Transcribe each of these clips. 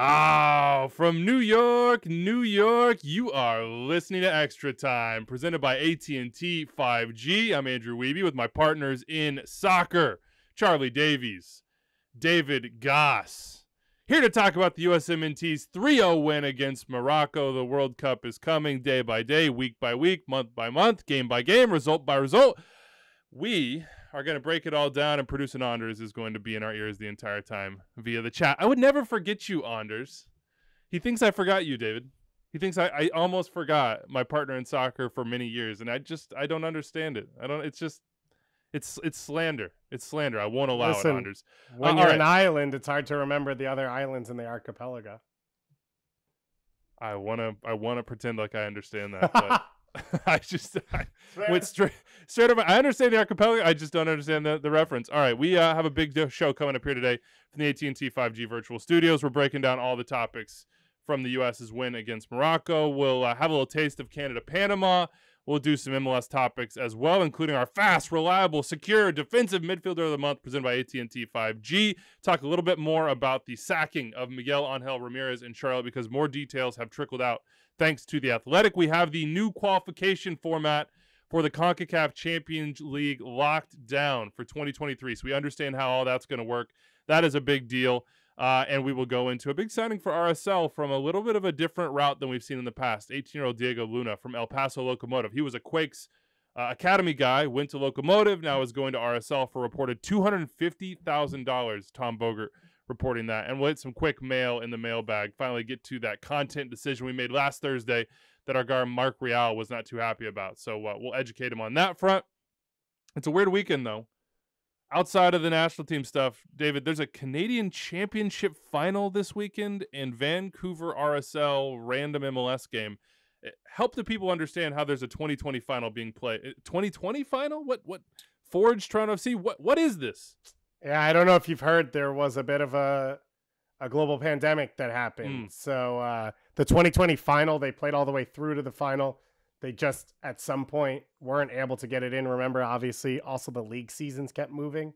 Oh, from New York, New York, you are listening to Extra Time, presented by AT&T 5G. I'm Andrew Wiebe with my partners in soccer, Charlie Davies, David Goss. Here to talk about the USMNT's 3-0 win against Morocco. The World Cup is coming day by day, week by week, month by month, game by game, result by result. We are going to break it all down, and producer Anders is going to be in our ears the entire time via the chat. I would never forget you, Anders. He thinks I forgot you, David. He thinks I almost forgot my partner in soccer for many years, and I don't understand it. It's slander. It's slander. I won't allow it, Anders. When you're an island, it's hard to remember the other islands in the archipelago. I wanna pretend like I understand that, but I went straight up. I understand the archipelago. I just don't understand the reference. All right, we have a big show coming up here today from the AT&T 5G virtual studios. We're breaking down all the topics from the U.S.'s win against Morocco. We'll have a little taste of Canada-Panama. We'll do some MLS topics as well, including our fast, reliable, secure defensive midfielder of the month presented by AT&T 5G. Talk a little bit more about the sacking of Miguel Angel Ramirez in Charlotte because more details have trickled out thanks to The Athletic. We have the new qualification format for the CONCACAF Champions League locked down for 2023. So we understand how all that's going to work. That is a big deal. And we will go into a big signing for RSL from a little bit of a different route than we've seen in the past. 18-year-old Diego Luna from El Paso Locomotive. He was a Quakes Academy guy, went to Locomotive, now is going to RSL for reported $250,000. Tom Bogert reporting that. And we'll hit some quick mail in the mailbag. Finally get to that content decision we made last Thursday that our guy Mark Real was not too happy about. So we'll educate him on that front. It's a weird weekend, though. Outside of the national team stuff, David, there's a Canadian Championship final this weekend and Vancouver RSL random MLS game. Help the people understand how there's a 2020 final being played. 2020 final? What? Forge Toronto FC? What is this? Yeah, I don't know if you've heard, there was a bit of a global pandemic that happened. So the 2020 final, they played all the way through to the final. They just, at some point, weren't able to get it in. Remember, obviously, also the league seasons kept moving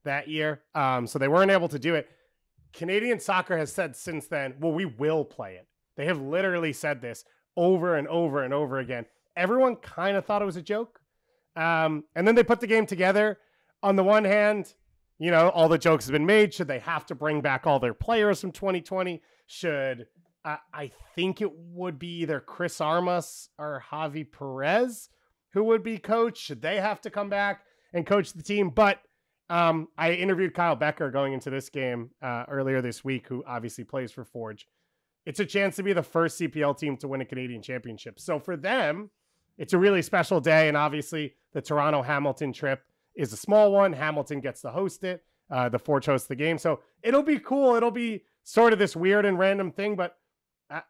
that year. So they weren't able to do it. Canadian soccer has said since then, well, we will play it. They have literally said this over and over and over again. Everyone kind of thought it was a joke. And then they put the game together. On the one hand, you know, all the jokes have been made. Should they have to bring back all their players from 2020? Should... I think it would be either Chris Armas or Javi Perez who would be coach. Should they have to come back and coach the team? But I interviewed Kyle Becker going into this game earlier this week, who obviously plays for Forge. It's a chance to be the first CPL team to win a Canadian championship. So for them, it's a really special day. And obviously the Toronto-Hamilton trip is a small one. Hamilton gets to host it. The Forge hosts the game. So it'll be cool. It'll be sort of this weird and random thing, but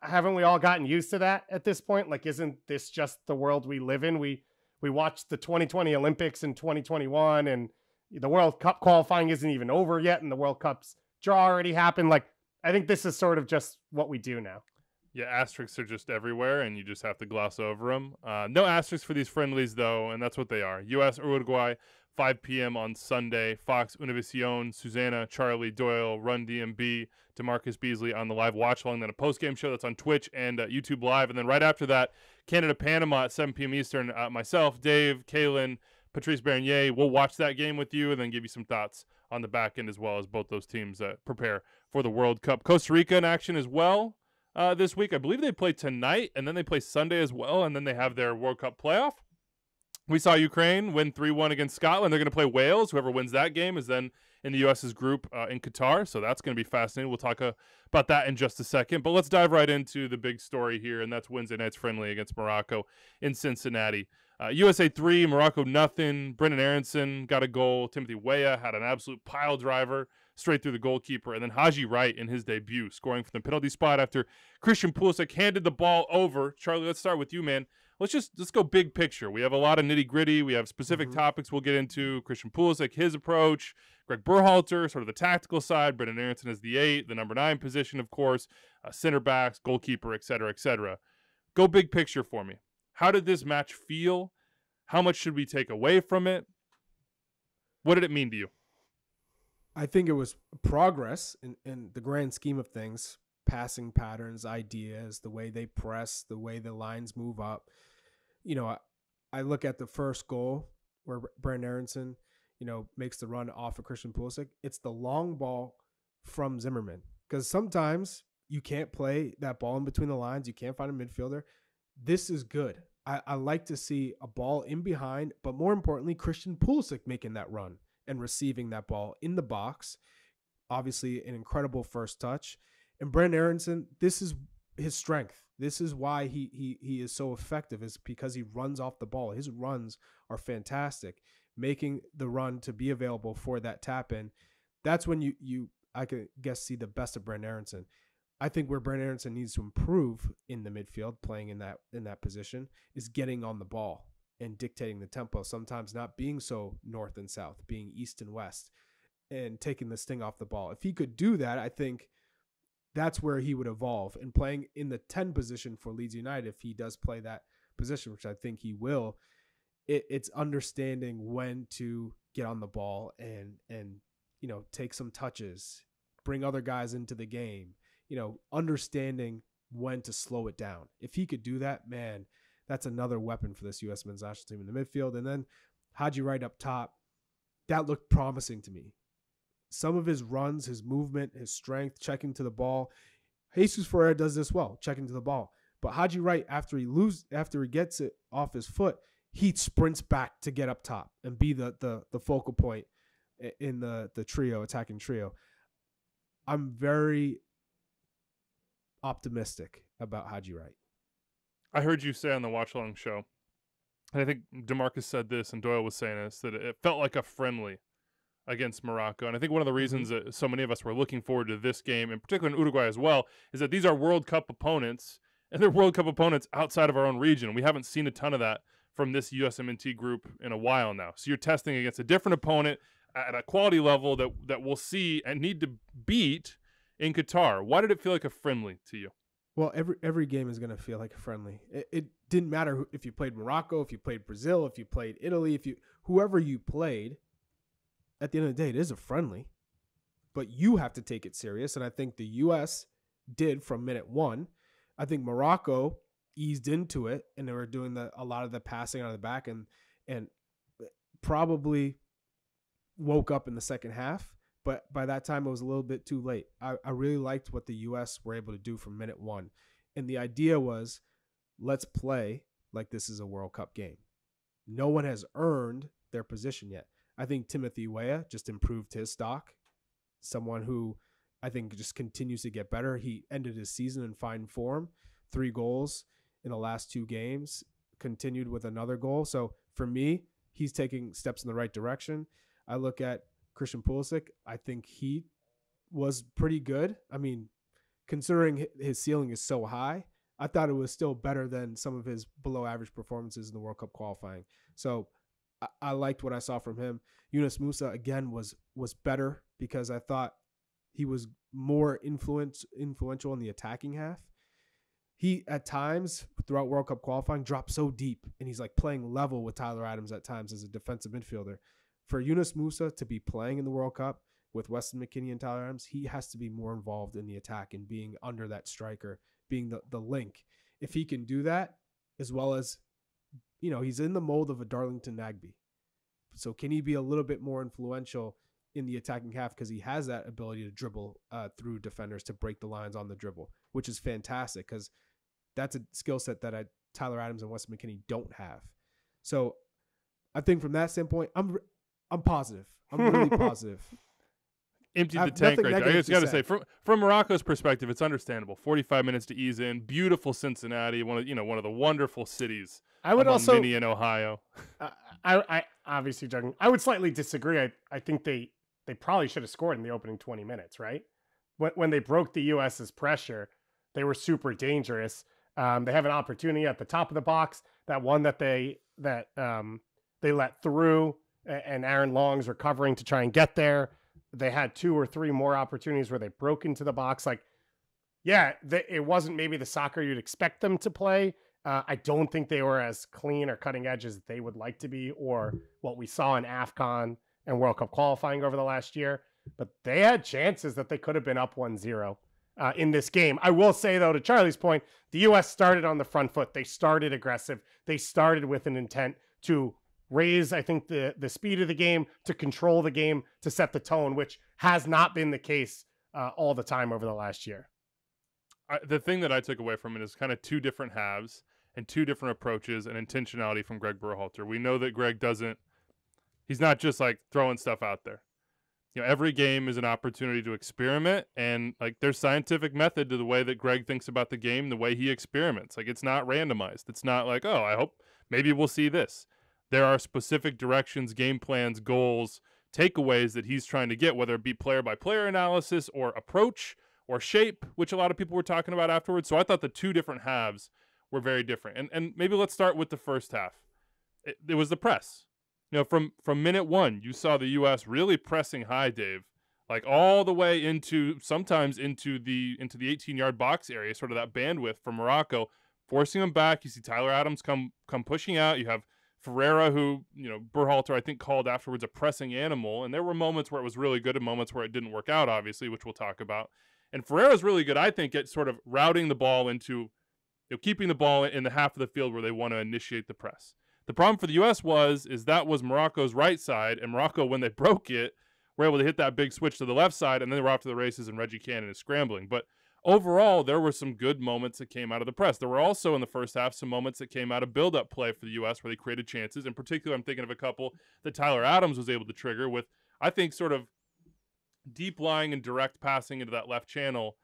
haven't we all gotten used to that at this point? Like, isn't this just the world we live in? We watched the 2020 Olympics in 2021, and the World Cup qualifying isn't even over yet, and the World Cup's draw already happened. Like, I think this is sort of just what we do now. Yeah, asterisks are just everywhere, and you just have to gloss over them. No asterisks for these friendlies, though, and that's what they are. U.S. Uruguay, 5 p.m. on Sunday. Fox, Univision, Susanna, Charlie, Doyle, Run DMB, DeMarcus Beasley on the live watch along. Then a post-game show that's on Twitch and YouTube Live. And then right after that, Canada-Panama at 7 p.m. Eastern. Myself, Dave, Kaylin, Patrice Bernier, we'll watch that game with you and then give you some thoughts on the back end as well as both those teams prepare for the World Cup. Costa Rica in action as well this week. I believe they play tonight, and then they play Sunday as well, and then they have their World Cup playoff. We saw Ukraine win 3-1 against Scotland. They're going to play Wales. Whoever wins that game is then in the U.S.'s group in Qatar. So that's going to be fascinating. We'll talk about that in just a second. But let's dive right into the big story here, and that's Wednesday night's friendly against Morocco in Cincinnati. USA 3, Morocco nothing. Brenden Aaronson got a goal. Timothy Weah had an absolute pile driver straight through the goalkeeper. And then Haji Wright in his debut, scoring from the penalty spot after Christian Pulisic handed the ball over. Charlie, let's start with you, man. Let's go big picture. We have a lot of nitty gritty. We have specific topics we'll get into. Christian Pulisic, his approach. Gregg Berhalter, sort of the tactical side. Brenden Aaronson is the 8, the number 9 position, of course. Center backs, goalkeeper, et cetera, et cetera. Go big picture for me. How did this match feel? How much should we take away from it? What did it mean to you? I think it was progress in the grand scheme of things, passing patterns, ideas, the way they press, the way the lines move up. I look at the first goal where Brenden Aaronson, makes the run off of Christian Pulisic. It's the long ball from Zimmerman, because sometimes you can't play that ball in between the lines. You can't find a midfielder. This is good. I like to see a ball in behind, but more importantly, Christian Pulisic making that run and receiving that ball in the box. Obviously, an incredible first touch. And Brenden Aaronson, this is his strength. This is why he is so effective, is because he runs off the ball. His runs are fantastic, making the run to be available for that tap in. That's when I could guess see the best of Brenden Aaronson. I think where Brenden Aaronson needs to improve in the midfield, playing in that position, is getting on the ball and dictating the tempo. Sometimes not being so north and south, being east and west, and taking the sting off the ball. If he could do that, I think that's where he would evolve. And playing in the 10 position for Leeds United, if he does play that position, which I think he will, it's understanding when to get on the ball and take some touches, bring other guys into the game, understanding when to slow it down. If he could do that, man, that's another weapon for this U.S. men's national team in the midfield. And then Haji Wright up top, that looked promising to me. Some of his runs, his movement, his strength, checking to the ball. Jesus Ferreira does this well, checking to the ball. But Haji Wright, after he gets it off his foot, he sprints back to get up top and be the focal point in the attacking trio. I'm very optimistic about Haji Wright. I heard you say on the watch along show, and I think DeMarcus said this and Doyle was saying this, that it felt like a friendly against Morocco. And I think one of the reasons that so many of us were looking forward to this game, in particular in Uruguay as well, is that these are World Cup opponents, and they're World Cup opponents outside of our own region. We haven't seen a ton of that from this USMNT group in a while now. So you're testing against a different opponent at a quality level that we'll see and need to beat in Qatar. Why did it feel like a friendly to you? Well, every game is going to feel like a friendly. It didn't matter if you played Morocco, if you played Brazil, if you played Italy, whoever you played. At the end of the day, it is a friendly, but you have to take it serious. And I think the U.S. did from minute one. I think Morocco eased into it, and they were doing a lot of the passing out of the back, and probably woke up in the second half. But by that time, it was a little bit too late. I really liked what the U.S. were able to do from minute one. And the idea was, let's play like this is a World Cup game. No one has earned their position yet. I think Timothy Weah just improved his stock. Someone who I think just continues to get better. He ended his season in fine form. 3 goals in the last 2 games. Continued with another goal. So for me, he's taking steps in the right direction. I look at Christian Pulisic. I think he was pretty good. I mean, considering his ceiling is so high, I thought it was still better than some of his below average performances in the World Cup qualifying. So I liked what I saw from him. Yunus Musa, again, was better because I thought he was more influential in the attacking half. He, at times, throughout World Cup qualifying, dropped so deep, and he's like playing level with Tyler Adams at times as a defensive midfielder. For Yunus Musa to be playing in the World Cup with Weston McKennie and Tyler Adams, he has to be more involved in the attack and being under that striker, being the link. If he can do that, as well as, he's in the mold of a Darlington Nagbe. So can he be a little bit more influential in the attacking half, because he has that ability to dribble through defenders to break the lines on the dribble, which is fantastic because that's a skill set that Tyler Adams and Weston McKennie don't have. So I think from that standpoint, I'm positive. I'm really positive. Emptied the tank right there. I just got to say, from Morocco's perspective, it's understandable. 45 minutes to ease in. Beautiful Cincinnati, one of the wonderful cities. I would also Minnie in Ohio. I obviously joking. I would slightly disagree. I think they probably should have scored in the opening 20 minutes, right? When they broke the U.S.'s pressure, they were super dangerous. They have an opportunity at the top of the box, that one that they let through, and Aaron Long's recovering to try and get there. They had 2 or 3 more opportunities where they broke into the box. It wasn't maybe the soccer you'd expect them to play. I don't think they were as clean or cutting edge as they would like to be, or what we saw in AFCON and World Cup qualifying over the last year. But they had chances that they could have been up 1-0. in this game. I will say, though, to Charlie's point, the U.S. started on the front foot. They started aggressive. They started with an intent to raise, I think, the speed of the game, to control the game, to set the tone, which has not been the case all the time over the last year. The thing that I took away from it is kind of two different halves and two different approaches and intentionality from Gregg Berhalter. We know that Gregg he's not just like throwing stuff out there. You know, every game is an opportunity to experiment, and like there's scientific method to the way that Gregg thinks about the game, the way he experiments. Like it's not randomized. It's not like, oh, I hope maybe we'll see this. There are specific directions, game plans, goals, takeaways that he's trying to get, whether it be player by player analysis or approach or shape, which a lot of people were talking about afterwards. So I thought the two different halves were very different. And maybe let's start with the first half. It was the press. You know, from minute one, you saw the U.S. really pressing high, Dave, like all the way sometimes into the 18-yard box area, sort of that bandwidth for Morocco, forcing them back. You see Tyler Adams come pushing out. You have Ferreira, who, you know, Berhalter, I think, called afterwards a pressing animal. And there were moments where it was really good and moments where it didn't work out, obviously, which we'll talk about. And Ferreira's really good, I think, at sort of routing the ball into, you know, keeping the ball in the half of the field where they want to initiate the press. The problem for the U.S. is that was Morocco's right side, and Morocco, when they broke it, were able to hit that big switch to the left side, and then they were off to the races, and Reggie Cannon is scrambling. But overall, there were some good moments that came out of the press. There were also, in the first half, some moments that came out of build-up play for the U.S. where they created chances. In particular, I'm thinking of a couple that Tyler Adams was able to trigger with, I think, sort of deep lying and direct passing into that left channel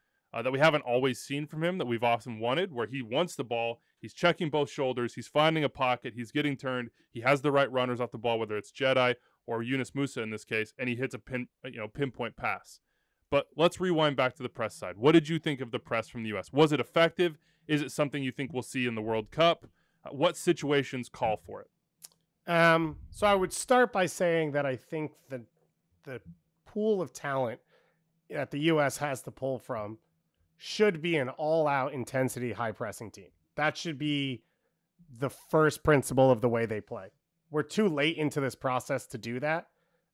that we haven't always seen from him, that we've often wanted, where he wants the ball, he's checking both shoulders, he's finding a pocket, he's getting turned, he has the right runners off the ball, whether it's Jedi or Yunus Musa in this case, and he hits a pinpoint pass. But let's rewind back to the press side. What did you think of the press from the U.S.? Was it effective? Is it something you think we'll see in the World Cup? What situations call for it? So I would start by saying that I think that the pool of talent that the U.S. has to pull from should be an all-out intensity, high-pressing team. That should be the first principle of the way they play. We're too late into this process to do that.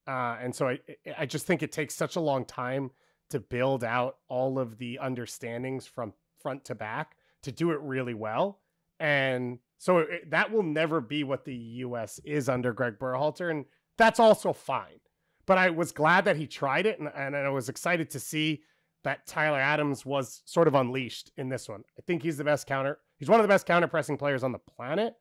And so I just think it takes such a long time to build out all of the understandings from front to back to do it really well. And so that will never be what the U.S. is under Gregg Berhalter. And that's also fine. But I was glad that he tried it. And I was excited to see that Tyler Adams was sort of unleashed in this one. I think he's one of the best counter pressing players on the planet.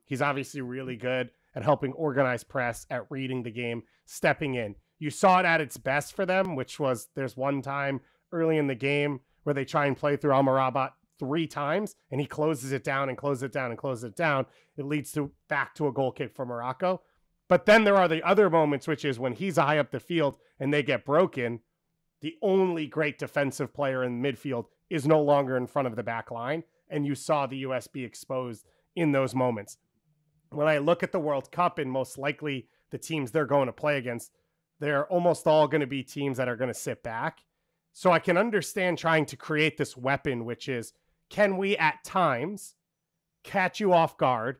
He's obviously really good at helping organize press, at reading the game, stepping in. You saw it at its best for them, which was there's one time early in the game where they try and play through Amrabat 3 times, and he closes it down and closes it down and closes it down. It leads back to a goal kick for Morocco. But then there are the other moments, which is when he's high up the field and they get broken, the only great defensive player in midfield is no longer in front of the back line, and you saw the U.S. be exposed in those moments. When I look at the World Cup and most likely the teams they're going to play against, they're almost all going to be teams that are going to sit back. So I can understand trying to create this weapon, which is, can we at times catch you off guard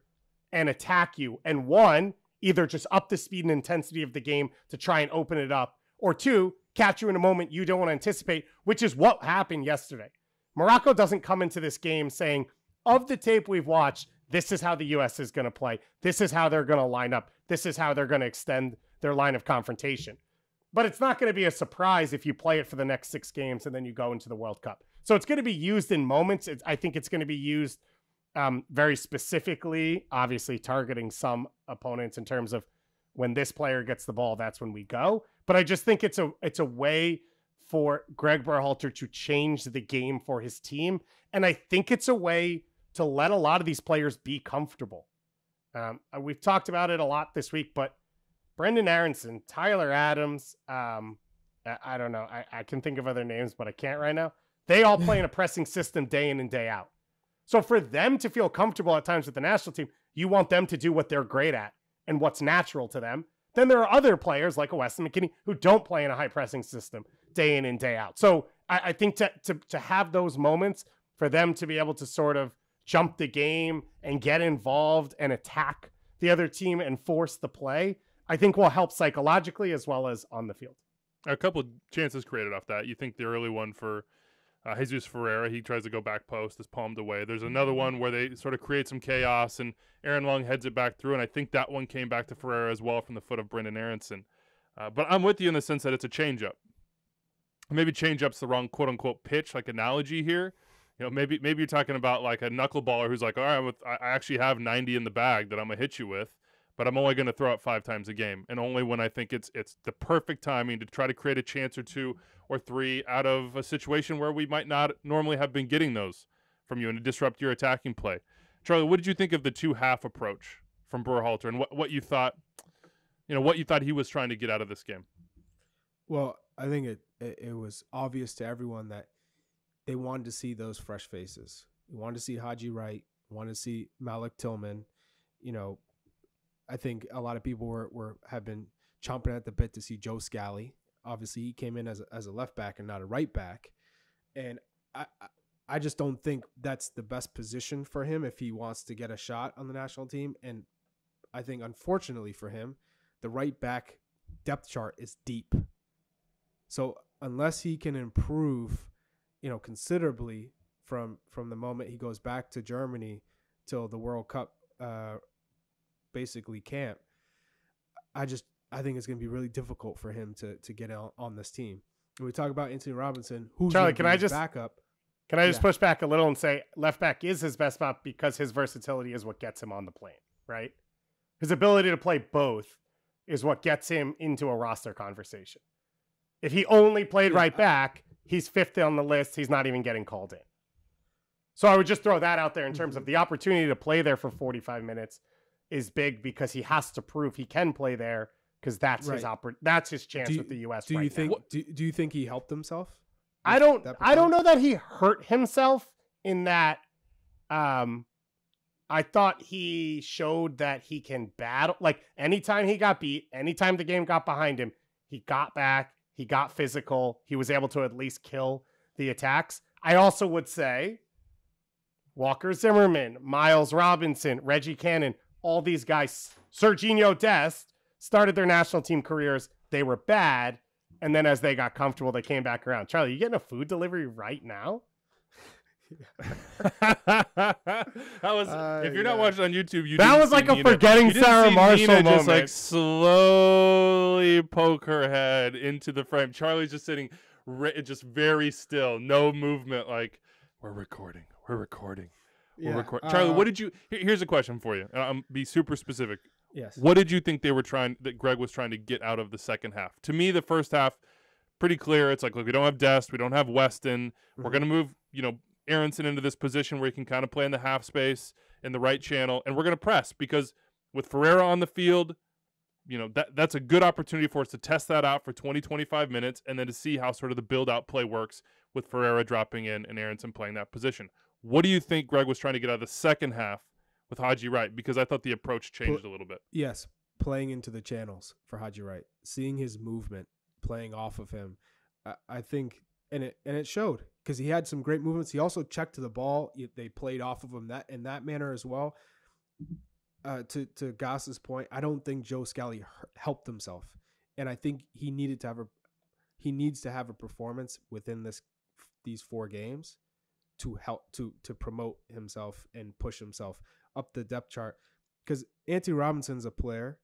and attack you? And one, either just up the speed and intensity of the game to try and open it up, or two, catch you in a moment you don't want to anticipate, which is what happened yesterday. Morocco doesn't come into this game saying, of the tape we've watched, this is how the U.S. is going to play. This is how they're going to line up. This is how they're going to extend their line of confrontation. But it's not going to be a surprise if you play it for the next 6 games and then you go into the World Cup. So it's going to be used in moments. I think it's going to be used very specifically, obviously targeting some opponents in terms of when this player gets the ball, that's when we go. But I just think it's a way for Gregg Berhalter to change the game for his team. And I think it's a way to let a lot of these players be comfortable. We've talked about it a lot this week, but Brenden Aaronson, Tyler Adams, I don't know. I can think of other names, but I can't right now. They all play in a pressing system day in and day out. So for them to feel comfortable at times with the national team, you want them to do what they're great at and what's natural to them. Then there are other players like Weston McKennie who don't play in a high pressing system day in and day out. So I think to have those moments for them to be able to sort of jump the game and get involved and attack the other team and force the play, I think will help psychologically as well as on the field. A couple of chances created off that. You think the early one for Jesus Ferreira, he tries to go back post, is palmed away. There's another one where they sort of create some chaos, and Aaron Long heads it back through, and I think that one came back to Ferreira as well from the foot of Brenden Aaronson. But I'm with you in the sense that it's a changeup. Maybe changeup's the wrong quote-unquote pitch, like analogy here. Maybe you're talking about like a knuckleballer who's like, all right, I actually have 90 in the bag that I'm going to hit you with, but I'm only going to throw it 5 times a game, and only when I think it's the perfect timing to try to create a chance or 2 or 3 out of a situation where we might not normally have been getting those from you and to disrupt your attacking play. Charlie, what did you think of the 2-half approach from Berhalter, and what you thought, what you thought he was trying to get out of this game? Well, I think it was obvious to everyone that they wanted to see those fresh faces. You wanted to see Haji Wright, wanted to see Malik Tillman. I think a lot of people have been chomping at the bit to see Joe Scally. Obviously, he came in as a left back and not a right back. And I just don't think that's the best position for him if he wants to get a shot on the national team. And I think, unfortunately for him, the right back depth chart is deep. So unless he can improve, considerably from the moment he goes back to Germany till the World Cup basically camp, I think it's going to be really difficult for him to get on this team. When we talk about Anthony Robinson, who's Charlie, can I just backup? Can I just push back a little and say left back is his best spot because his versatility is what gets him on the plane, right? His ability to play both is what gets him into a roster conversation. If he only played right back, he's 5th on the list. He's not even getting called in. So I would just throw that out there in terms of the opportunity to play there for 45 minutes is big because he has to prove he can play there because that's that's his chance with the U.S. Do you think he helped himself? I don't know that he hurt himself in that. I thought he showed that he can battle. Like anytime he got beat, anytime the game got behind him, he got back. He got physical. He was able to at least kill the attacks. I also would say Walker Zimmerman, Miles Robinson, Reggie Cannon, all these guys, Serginho Dest, started their national team careers. They were bad. And then as they got comfortable, they came back around. Charlie, you getting a food delivery right now? That was if you're not watching on YouTube, that was like a forgetting Sarah Marshall moment. Just like slowly poke her head into the frame. Charlie's just sitting, just very still, no movement. Like we're recording. Charlie, what did you? Here's a question for you. I'm be super specific. Yes. What did you think that Gregg was trying to get out of the second half? To me, the first half, pretty clear. It's like, look, we don't have Dest, we don't have Weston. Mm-hmm. We're gonna move, Aaronson into this position where he can kind of play in the half space in the right channel, and we're going to press because with Ferreira on the field, that's a good opportunity for us to test that out for 20-25 minutes and then to see how sort of the build-out play works with Ferreira dropping in and Aaronson playing that position. What do you think Gregg was trying to get out of the second half with Haji Wright? Because I thought the approach changed a little bit. Yes, playing into the channels for Haji Wright, seeing his movement, playing off of him, I think, and it showed. Because he had some great movements. He also checked to the ball. They played off of him in that manner as well. To Goss's point, I don't think Joe Scally helped himself, and I think he needs to have a performance within these 4 games to help to promote himself and push himself up the depth chart. Because Anthony Robinson's a player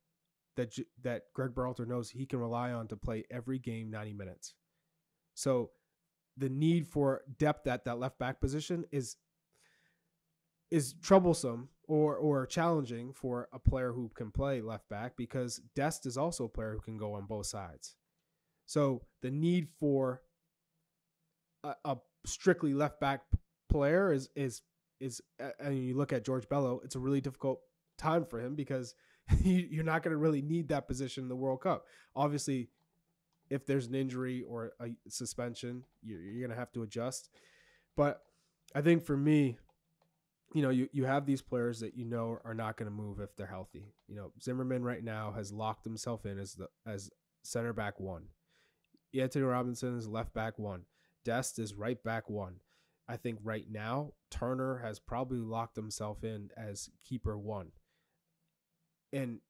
that Gregg Berhalter knows he can rely on to play every game 90 minutes. So the need for depth at that left back position is troublesome or challenging for a player who can play left back because Dest is also a player who can go on both sides. So the need for a strictly left back player is and you look at George Bello, it's a really difficult time for him because you're not going to really need that position in the World Cup. Obviously, if there's an injury or a suspension, you're going to have to adjust. But I think for me, you have these players that are not going to move if they're healthy. Zimmerman right now has locked himself in as center back 1. Anthony Robinson is left back 1. Dest is right back 1. I think right now Turner has probably locked himself in as keeper 1. And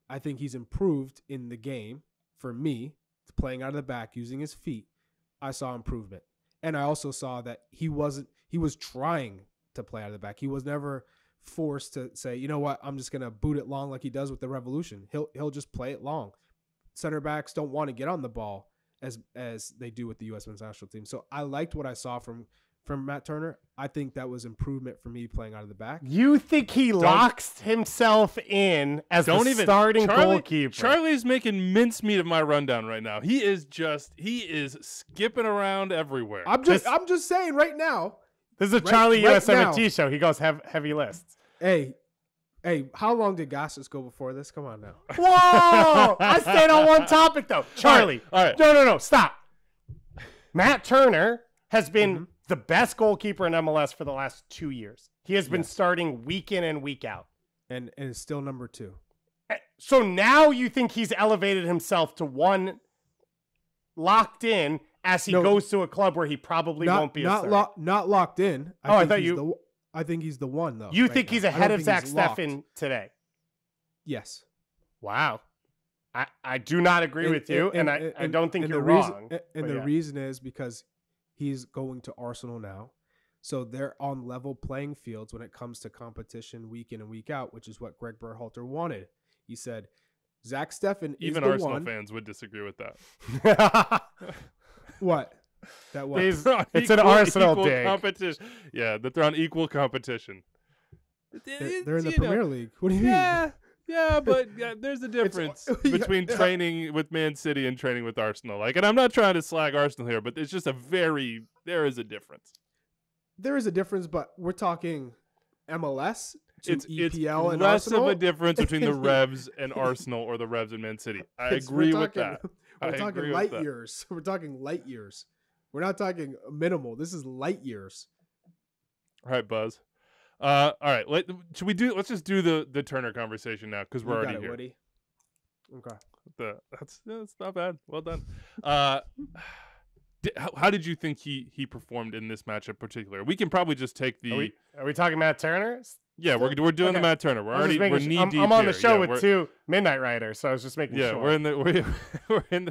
I think he's improved in the game for me. Playing out of the back, using his feet, I saw improvement. And I also saw that he was trying to play out of the back. He was never forced to say, you know what, I'm just going to boot it long like he does with the Revolution. He'll just play it long. Center backs don't want to get on the ball as they do with the U.S. men's national team. So I liked what I saw from Matt Turner. I think that was improvement for me playing out of the back. You think he locks himself in as the starting goalkeeper? Charlie's making mincemeat of my rundown right now. He is skipping around everywhere. I'm just saying right now. This is a Charlie USMNT show. He goes heavy lists. Hey, how long did Gossets go before this? Come on now. Whoa! I stayed on one topic though. Charlie. All right. No, stop. Matt Turner has been the best goalkeeper in MLS for the last 2 years. He has been starting week in and week out. And is still number 2. So now you think he's elevated himself to one locked in as he goes to a club where he probably won't be not locked in. I think he's the one though. You think he's ahead of Zack Steffen today? Yes. Wow. I do not agree with you, and I don't think you're wrong. The reason is because he's going to Arsenal now. So they're on level playing fields when it comes to competition week in and week out, which is what Gregg Berhalter wanted. He said, Zack Steffen is even the Arsenal one. fans would disagree with that. What? That what? It's an Arsenal dig. Competition. Yeah, that they're on equal competition. They're in the Premier League. What do you mean? Yeah, but there's a difference between training with Man City and training with Arsenal. And I'm not trying to slag Arsenal here, but it's just there is a difference. There is a difference, but we're talking MLS to it's EPL and less Arsenal. of a difference between the Revs and Arsenal or the Revs and Man City. I agree with that. We're talking light years. We're talking light years. We're not talking minimal. This is light years. All right, Buzz. All right. Let's just do the Turner conversation now because we're already here. Woody. Okay. That's not bad. Well done. How did you think he performed in this matchup in particular? We can probably just take the. Are we talking Matt Turner? Yeah, we're doing the Matt Turner. We're knee deep. I'm on the show with two Midnight Riders, so I was just making sure. Yeah, we're in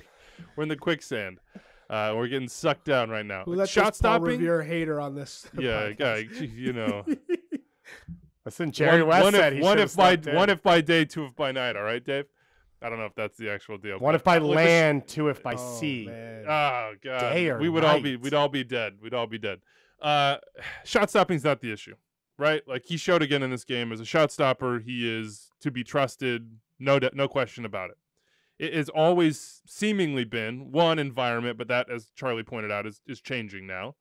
the quicksand. We're getting sucked down right now. Shot stopping. You're a hater on this. Yeah, guy. You know. Listen, Jerry West said he one if by day, 2 if by night. All right, Dave. I don't know if that's the actual deal. 1 if by land, 2 if by sea. Man. Oh god, we'd all be dead. We'd all be dead. Shot stopping's not the issue, right? Like he showed again in this game as a shot stopper, he is to be trusted. No question about it. It has always seemingly been one environment, but that, as Charlie pointed out, is changing now.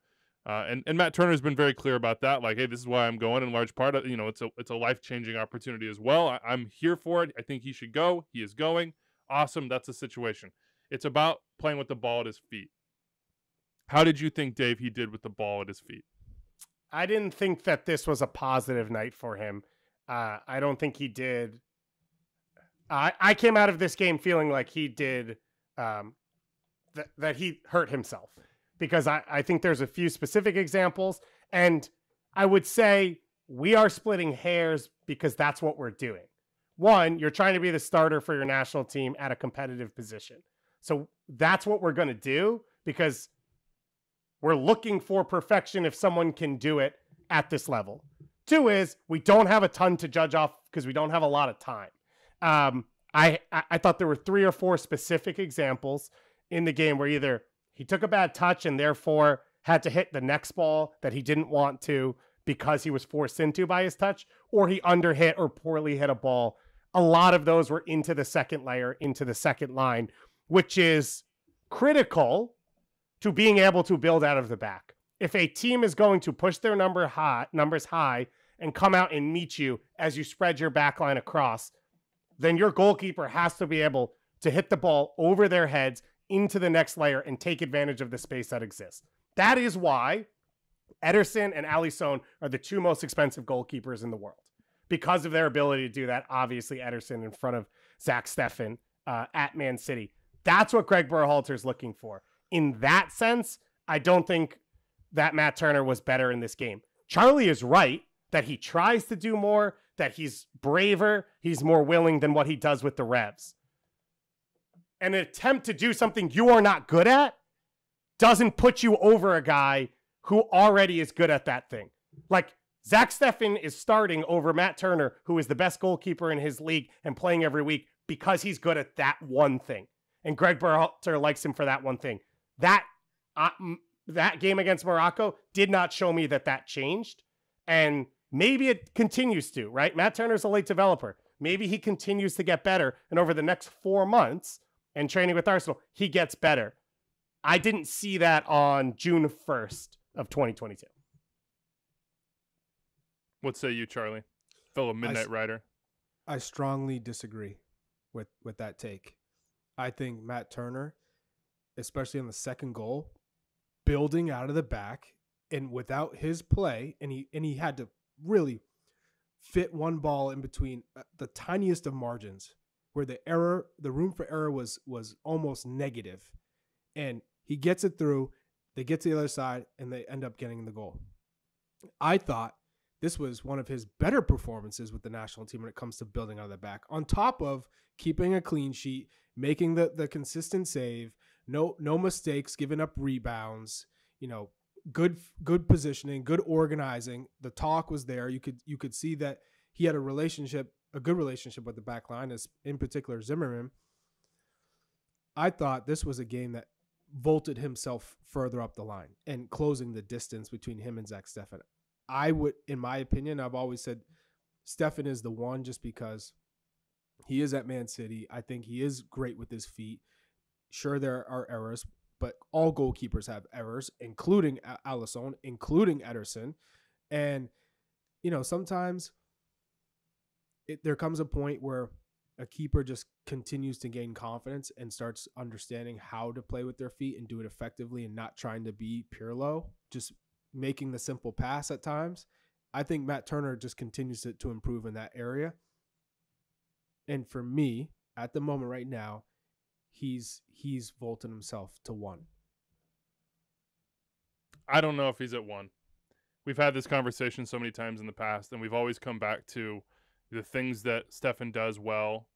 And Matt Turner's been very clear about that. Like, hey, this is why I'm going. In large part, it's a life-changing opportunity as well. I'm here for it. I think he should go. He is going. Awesome. That's the situation. It's about playing with the ball at his feet. How did you think, Dave, he did with the ball at his feet? I didn't think that this was a positive night for him. I don't think he did. I came out of this game feeling like he did that he hurt himself. Because I think there's a few specific examples. And I would say we are splitting hairs because that's what we're doing. One, you're trying to be the starter for your national team at a competitive position. So that's what we're going to do because we're looking for perfection if someone can do it at this level. 2 is we don't have a ton to judge off because we don't have a lot of time. I thought there were 3 or 4 specific examples in the game where either he took a bad touch and therefore had to hit the next ball that he didn't want to because he was forced into by his touch, or he underhit or poorly hit a ball. A lot of those were into the second layer, into the second line, which is critical to being able to build out of the back. If a team is going to push their numbers high and come out and meet you as you spread your back line across, then your goalkeeper has to be able to hit the ball over their heads into the next layer and take advantage of the space that exists. That is why Ederson and Alisson are the 2 most expensive goalkeepers in the world because of their ability to do that. Obviously, Ederson in front of Zack Steffen at Man City. That's what Gregg Berhalter is looking for. In that sense, I don't think that Matt Turner was better in this game. Charlie is right that he tries to do more, that he's braver, he's more willing than what he does with the Revs. An attempt to do something you are not good at doesn't put you over a guy who already is good at that thing. Like, Zack Steffen is starting over Matt Turner, who is the best goalkeeper in his league and playing every week because he's good at that one thing. And Gregg Berhalter likes him for that one thing. That game against Morocco did not show me that changed. And maybe it continues to, right? Matt Turner's a late developer. Maybe he continues to get better. And over the next 4 months and training with Arsenal, he gets better. I didn't see that on June 1st of 2022. What say you, Charlie? Fellow Midnight Rider. I strongly disagree with that take. I think Matt Turner, especially on the second goal, building out of the back and without his play, and he had to really fit one ball in between the tiniest of margins where the room for error was almost negative. And he gets it through, they get to the other side, and they end up getting the goal. I thought this was one of his better performances with the national team when it comes to building out of the back, on top of keeping a clean sheet, making the consistent save, no mistakes, giving up rebounds, good positioning, good organizing. The talk was there. You could see that he had a good relationship with the back line, as in particular Zimmerman. I thought this was a game that vaulted himself further up the line and closing the distance between him and Zack Steffen. I would, in my opinion, I've always said Steffen is the one just because he is at Man City. I think he is great with his feet. Sure, there are errors, but all goalkeepers have errors, including Alisson, including Ederson. And, sometimes there comes a point where a keeper just continues to gain confidence and starts understanding how to play with their feet and do it effectively and not trying to be Pirlo, just making the simple pass at times. I think Matt Turner just continues to improve in that area. And for me, at the moment right now, he's vaulted himself to 1. I don't know if he's at 1. We've had this conversation so many times in the past, and we've always come back to the things that Steffen does well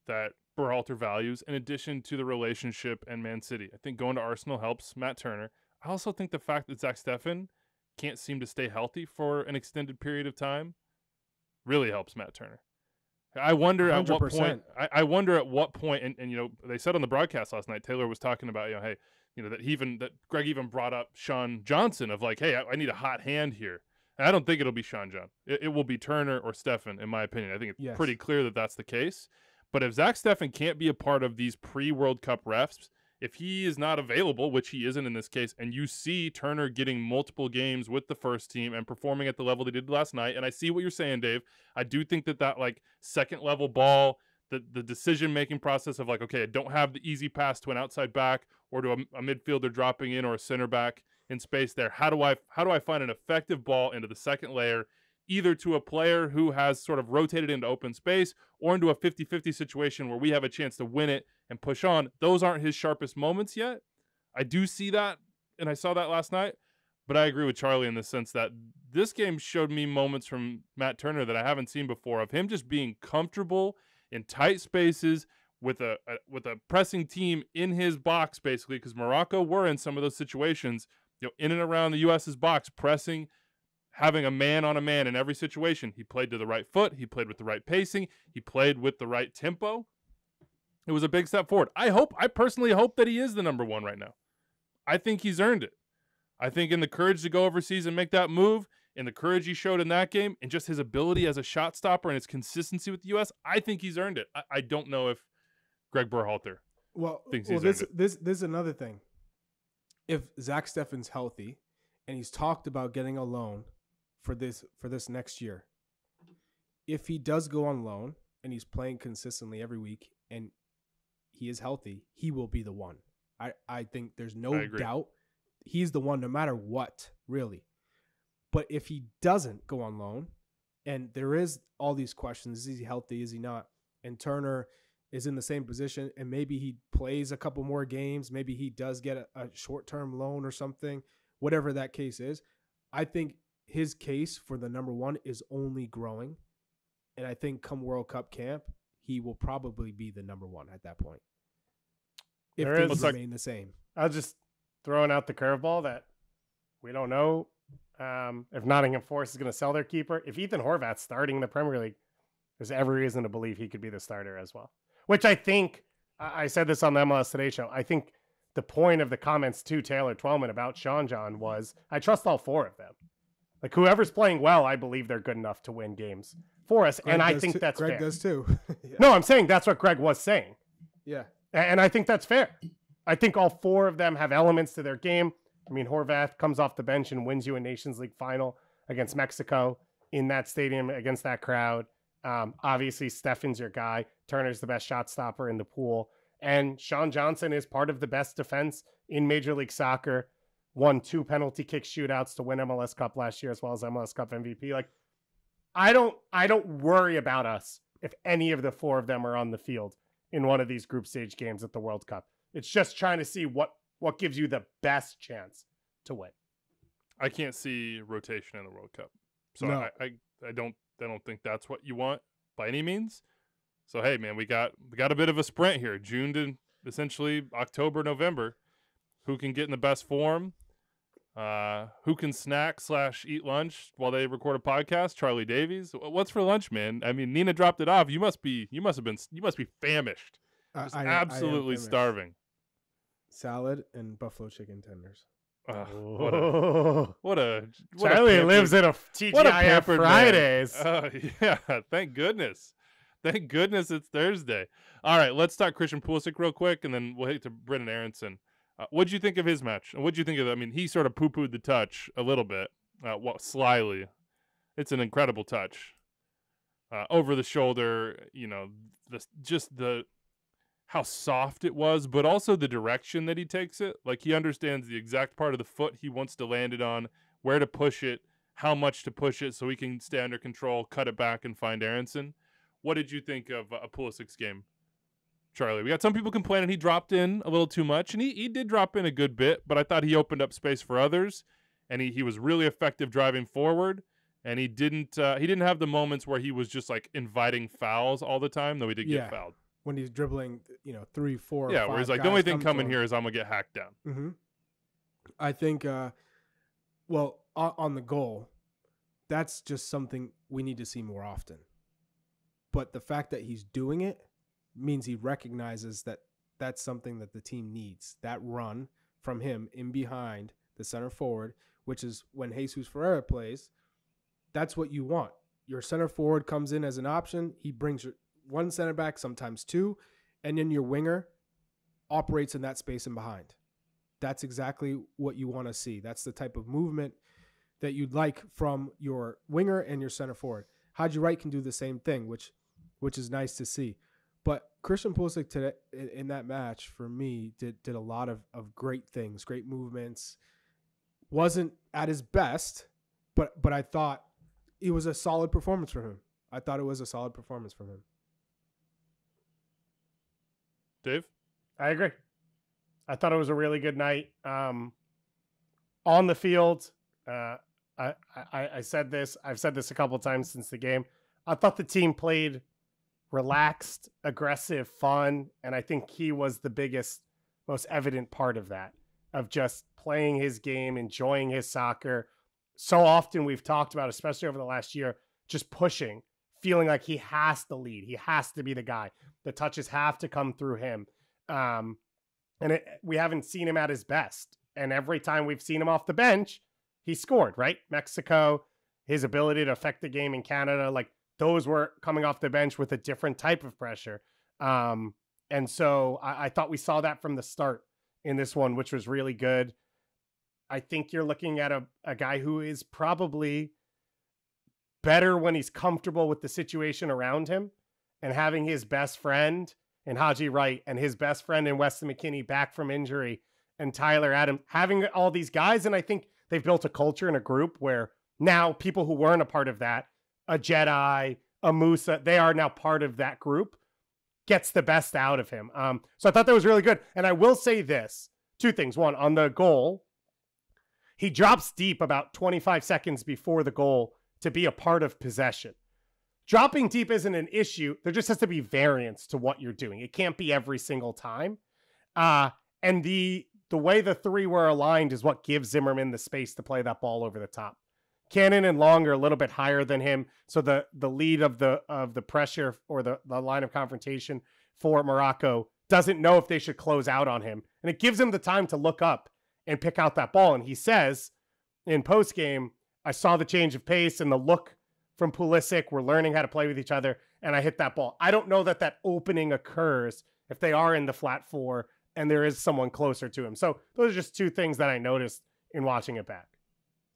that Berhalter values, in addition to the relationship and Man City. I think going to Arsenal helps Matt Turner. I also think the fact that Zack Steffen can't seem to stay healthy for an extended period of time really helps Matt Turner. I wonder 100%. At what point. I wonder at what point, and they said on the broadcast last night, Taylor was talking about that Gregg even brought up Sean Johnson of like, hey, I need a hot hand here. And I don't think it'll be Sean John. It will be Turner or Steffen, in my opinion. I think it's pretty clear that that's the case. But if Zack Steffen can't be a part of these pre-World Cup refs, if he is not available, which he isn't in this case, and you see Turner getting multiple games with the first team and performing at the level they did last night, and I see what you're saying, Dave. I do think that like second level ball, the decision-making process of like, okay, I don't have the easy pass to an outside back or to a midfielder dropping in or a center back in space there. How do I find an effective ball into the second layer, either to a player who has sort of rotated into open space or into a 50-50 situation where we have a chance to win it and push on? Those aren't his sharpest moments yet. I do see that, and I saw that last night, but I agree with Charlie in the sense that this game showed me moments from Matt Turner that I haven't seen before, of him just being comfortable in tight spaces with a pressing team in his box, basically, because Morocco were in some of those situations, in and around the U.S.'s box, pressing, having a man on a man in every situation. He played to the right foot. He played with the right pacing. He played with the right tempo. It was a big step forward. I personally hope that he is the number 1 right now. I think he's earned it. I think in the courage to go overseas and make that move, and the courage he showed in that game, and just his ability as a shot stopper and his consistency with the U.S., I think he's earned it. I don't know if Gregg Berhalter thinks he's earned it. This is another thing. If Zack Steffen's healthy, and he's talked about getting a loan for this next year, if he does go on loan and he's playing consistently every week and he is healthy, he will be the one. I think there's no doubt he's the one no matter what, really. But if he doesn't go on loan, and there is all these questions, is he healthy, is he not? And Turner is in the same position, and maybe he plays a couple more games, maybe he does get a short-term loan or something, whatever that case is. I think his case for the number 1 is only growing. And I think come World Cup camp, he will probably be the number 1 at that point. If things remain the same. I'll just throwing out the curveball that we don't know if Nottingham Forest is going to sell their keeper. If Ethan Horvath's starting in the Premier League, there's every reason to believe he could be the starter as well. Which I think, I said this on the MLS Today show, I think the point of the comments to Taylor Twellman about Sean John was, I trust all 4 of them. Like, whoever's playing well, I believe they're good enough to win games for us. Greg and I think that's Greg fair. does too. Yeah. No, I'm saying that's what Greg was saying. Yeah. And I think that's fair. I think all 4 of them have elements to their game. I mean, Horvath comes off the bench and wins you a Nations League final against Mexico in that stadium against that crowd. Obviously, Steffen's your guy. Turner's the best shot stopper in the pool. And Sean Johnson is part of the best defense in Major League Soccer. Won 2 penalty kick shootouts to win MLS Cup last year, as well as MLS Cup MVP. Like, I don't worry about us if any of the 4 of them are on the field in one of these group stage games at the World Cup. It's just trying to see what gives you the best chance to win. I can't see rotation in the World Cup, so No. I don't think that's what you want by any means. So hey, man, we got a bit of a sprint here, June to essentially October, November. Who can get in the best form? Who can snack/eat lunch while they record a podcast? Charlie Davies. What's for lunch, man? I mean, Nina dropped it off. You must be famished. Just I am absolutely famished. starving. Salad and buffalo chicken tenders. What a Charlie pampered- lives in a what a TGIF pampered man. Fridays. Yeah, thank goodness. Thank goodness it's Thursday. All right, let's talk Christian Pulisic real quick, and then we'll hit to Brenden Aaronson. What'd you think of his match? What'd you think of it? I mean, he sort of poo-pooed the touch a little bit, slyly. It's an incredible touch. Over the shoulder, you know, how soft it was, but also the direction that he takes it. Like, he understands the exact part of the foot he wants to land it on, where to push it, how much to push it, so he can stay under control, cut it back, and find Aaronson. What did you think of Pulisic's game, Charlie? We got some people complaining he dropped in a little too much, and he did drop in a good bit, but I thought he opened up space for others, and he was really effective driving forward, and he didn't have the moments where he was just like inviting fouls all the time, though he did get fouled. When he's dribbling, 3, 4, Yeah, 5 where he's like, guys the only thing come to coming him. here is I'm going to get hacked down. Mm-hmm. I think, on the goal, that's just something we need to see more often. But the fact that he's doing it means he recognizes that that's something that the team needs. That run from him in behind the center forward, which is when Jesus Ferreira plays, that's what you want. Your center forward comes in as an option. He brings your one center back, sometimes 2, and then your winger operates in that space and behind. That's exactly what you want to see. That's the type of movement that you'd like from your winger and your center forward. Haji Wright can do the same thing, which is nice to see. But Christian Pulisic today in that match, for me, did a lot of great things, great movements. Wasn't at his best, but I thought it was a solid performance from him. I thought it was a solid performance from him. Dave? I agree. I thought it was a really good night. On the field, I said this. I've said this a couple of times since the game. I thought the team played relaxed, aggressive, fun, and I think he was the biggest, most evident part of that, of just playing his game, enjoying his soccer. So often we've talked about, especially over the last year, just pushing, feeling like he has to lead. He has to be the guy. The touches have to come through him. We haven't seen him at his best. And every time we've seen him off the bench, he scored, right? Mexico, his ability to affect the game in Canada, like those were coming off the bench with a different type of pressure. And so I thought we saw that from the start in this one, which was really good. I think you're looking at a guy who is probably better when he's comfortable with the situation around him, and having his best friend in Haji Wright and his best friend in Weston McKennie back from injury and Tyler Adams, having all these guys. And I think they've built a culture and a group where now people who weren't a part of that, a Jedi, a Musa, they are now part of that group, gets the best out of him. So I thought that was really good. And I will say this, 2 things. One, on the goal, he drops deep about 25 seconds before the goal to be a part of possession. Dropping deep isn't an issue. There just has to be variance to what you're doing. It can't be every single time. And the the way the three were aligned is what gives Zimmerman the space to play that ball over the top. Cannon and Long are a little bit higher than him, so the lead of the pressure or the line of confrontation for Morocco doesn't know if they should close out on him. And it gives him the time to look up and pick out that ball. And he says in postgame, I saw the change of pace and the look from Pulisic. We're learning how to play with each other, and I hit that ball. I don't know that opening occurs if they are in the flat four and there is someone closer to him. So those are just two things that I noticed in watching it back.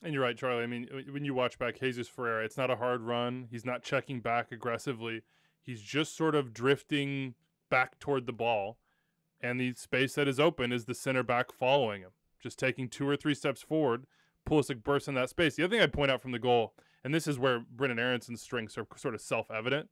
And you're right, Charlie. I mean, when you watch back Jesus Ferreira, it's not a hard run. He's not checking back aggressively. He's just sort of drifting back toward the ball. And the space that is open is the center back following him, just taking 2 or 3 steps forward. Pulisic bursts in that space. The other thing I'd point out from the goal, and this is where Brenden Aaronson's strengths are sort of self-evident,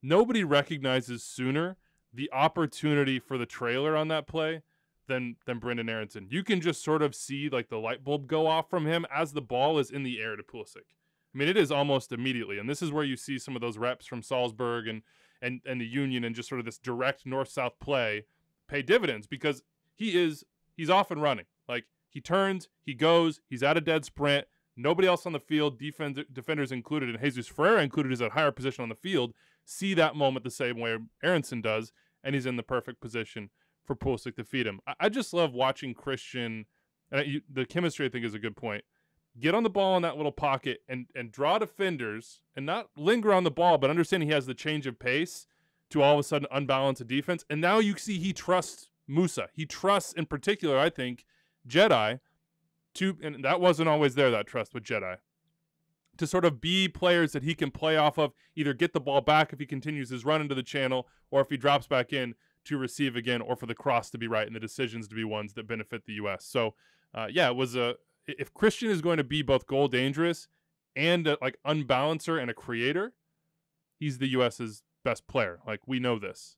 nobody recognizes sooner the opportunity for the trailer on that play than Brenden Aaronson. You can just sort of see like the light bulb go off from him as the ball is in the air to Pulisic. I mean, it is almost immediately. And this is where you see some of those reps from Salzburg and the Union and just sort of this direct north-south play pay dividends, because he's off and running. Like, he turns, he goes, he's at a dead sprint. Nobody else on the field, defenders included, and Jesus Ferreira included, is at a higher position on the field, see that moment the same way Aaronson does, and he's in the perfect position for Pulisic to feed him. I just love watching Christian, and the chemistry I think is a good point. Get on the ball in that little pocket and draw defenders and not linger on the ball, but understand he has the change of pace to all of a sudden unbalance a defense. And now you see he trusts Musa. He trusts, in particular, I think, Jedi and that wasn't always there, that trust with Jedi, to sort of be players that he can play off of, either get the ball back if he continues his run into the channel, or if he drops back in to receive again, or for the cross to be right and the decisions to be ones that benefit the U.S. So, it was if Christian is going to be both goal dangerous and a unbalancer and a creator, he's the U.S.'s best player. Like, we know this.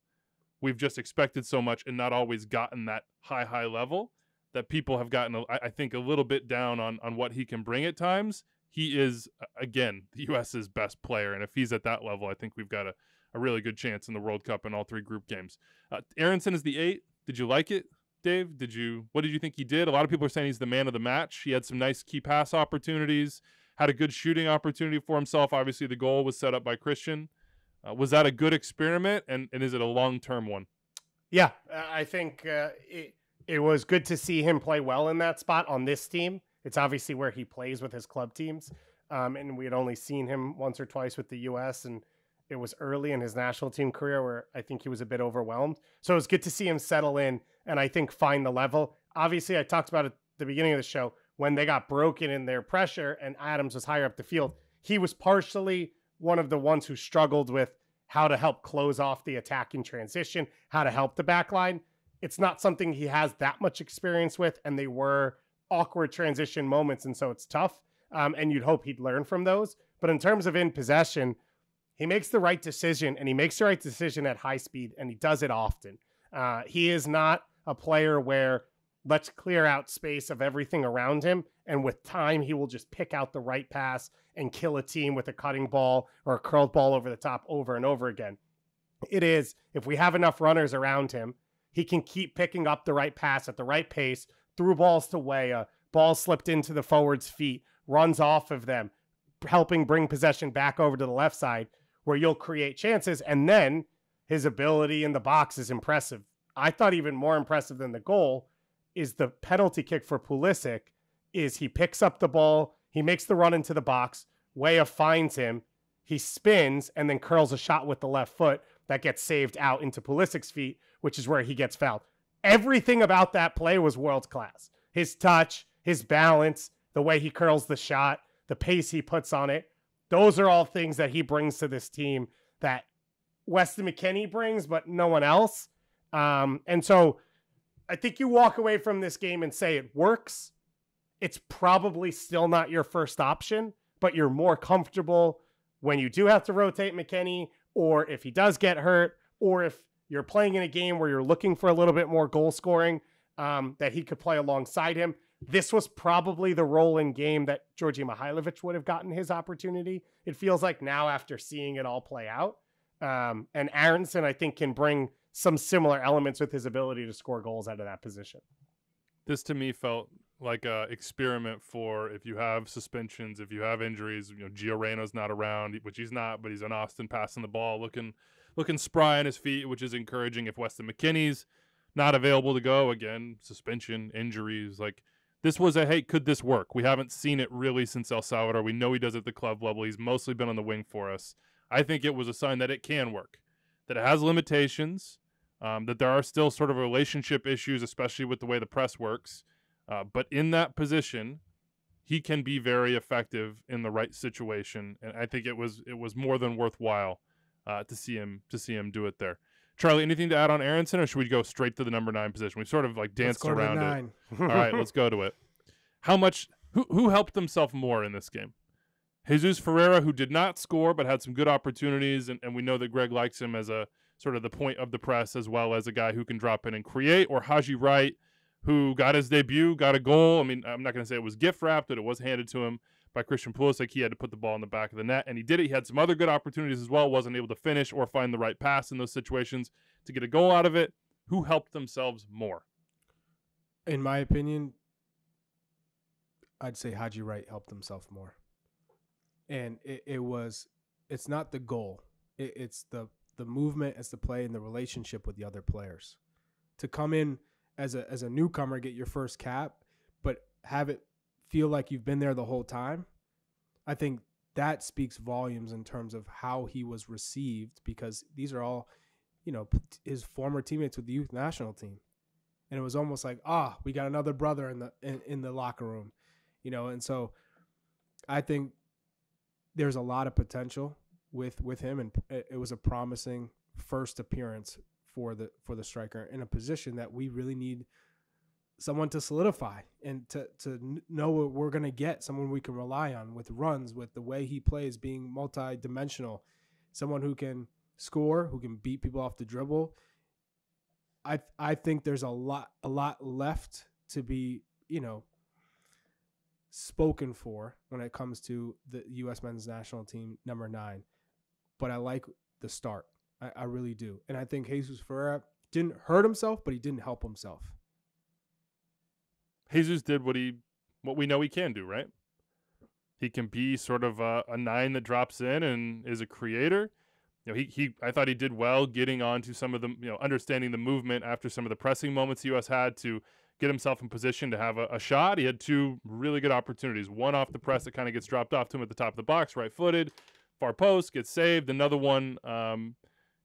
We've just expected so much and not always gotten that high level that people have gotten, I think, a little bit down on what he can bring at times. He is, again, the U.S.'s best player. And if he's at that level, I think we've got a really good chance in the World Cup in all 3 group games. Aaronson is the 8. Did you like it, Dave? What did you think he did? A lot of people are saying he's the man of the match. He had some nice key pass opportunities, had a good shooting opportunity for himself. Obviously, the goal was set up by Christian. Was that a good experiment, and is it a long-term one? Yeah, I think it was good to see him play well in that spot on this team. It's obviously where he plays with his club teams, and we had only seen him once or twice with the U.S., and it was early in his national team career where I think he was a bit overwhelmed. So it was good to see him settle in and I think find the level. Obviously, I talked about it at the beginning of the show, when they got broken in their pressure and Adams was higher up the field, he was partially one of the ones who struggled with how to help close off the attack in transition, how to help the back line. It's not something he has that much experience with, and they were awkward transition moments, and so it's tough, and you'd hope he'd learn from those. But in terms of in possession, he makes the right decision, and he makes the right decision at high speed, and he does it often. He is not a player where let's clear out space of everything around him, and with time, he will just pick out the right pass and kill a team with a cutting ball or a curled ball over the top over and over again. It is, if we have enough runners around him, he can keep picking up the right pass at the right pace, through balls to Weah, ball slipped into the forward's feet, runs off of them, helping bring possession back over to the left side, where you'll create chances, and then his ability in the box is impressive. I thought even more impressive than the goal is the penalty kick for Pulisic, is he picks up the ball, he makes the run into the box, Weah finds him, he spins, and then curls a shot with the left foot that gets saved out into Pulisic's feet, which is where he gets fouled. Everything about that play was world class. His touch, his balance, the way he curls the shot, the pace he puts on it. Those are all things that he brings to this team that Weston McKennie brings, but no one else. And so I think you walk away from this game and say it works. It's probably still not your first option, but you're more comfortable when you do have to rotate McKennie, or if he does get hurt, or if you're playing in a game where you're looking for a little bit more goal scoring, that he could play alongside him. This was probably the role in game that Djordje Mihailovic would have gotten his opportunity. It feels like now after seeing it all play out. And Aaronson, I think, can bring some similar elements with his ability to score goals out of that position. This to me felt like a experiment for if you have suspensions, if you have injuries. Gio Reyna's not around, which he's not, but he's in Austin passing the ball, looking spry on his feet, which is encouraging. If Weston McKennie's not available to go, again, suspension, injuries, like this was a, hey, could this work? We haven't seen it really since El Salvador. We know he does it at the club level. He's mostly been on the wing for us. I think it was a sign that it can work, that it has limitations, that there are still sort of relationship issues, especially with the way the press works. But in that position, he can be very effective in the right situation, and I think it was more than worthwhile to see him do it there. Charlie, anything to add on Aaronson, or should we go straight to the number 9 position? We sort of like danced around it. All right, let's go to it. How much? Who helped himself more in this game? Jesus Ferreira, who did not score but had some good opportunities, and we know that Gregg likes him as a sort of the point of the press as well as a guy who can drop in and create, or Haji Wright, who got his debut, got a goal. I mean, I'm not going to say it was gift wrapped, but it was handed to him by Christian Pulisic. He had to put the ball in the back of the net, and he did it. He had some other good opportunities as well, wasn't able to finish or find the right pass in those situations to get a goal out of it. Who helped themselves more? In my opinion, I'd say Haji Wright helped himself more. And it's not the goal. It's the movement, it's the play, and the relationship with the other players. To come in as a newcomer, get your first cap, but have it feel like you've been there the whole time, I think that speaks volumes in terms of how he was received, because these are all, his former teammates with the youth national team. And it was almost like, we got another brother in the locker room, and so I think there's a lot of potential with him, and it was a promising first appearance for the striker in a position that we really need someone to solidify and to know what we're going to get, someone we can rely on with runs, with the way he plays, being multi-dimensional, someone who can score, who can beat people off the dribble. I think there's a lot left to be, spoken for when it comes to the U.S. men's national team number 9. But I like the start. I really do. And I think Jesus Ferreira didn't hurt himself, but he didn't help himself. Jesus did what we know he can do, right? He can be sort of a 9 that drops in and is a creator. I thought he did well getting onto some of the, understanding the movement after some of the pressing moments the U.S. had to get himself in position to have a shot. He had 2 really good opportunities. One off the press that kind of gets dropped off to him at the top of the box, right-footed, far post, gets saved. Another one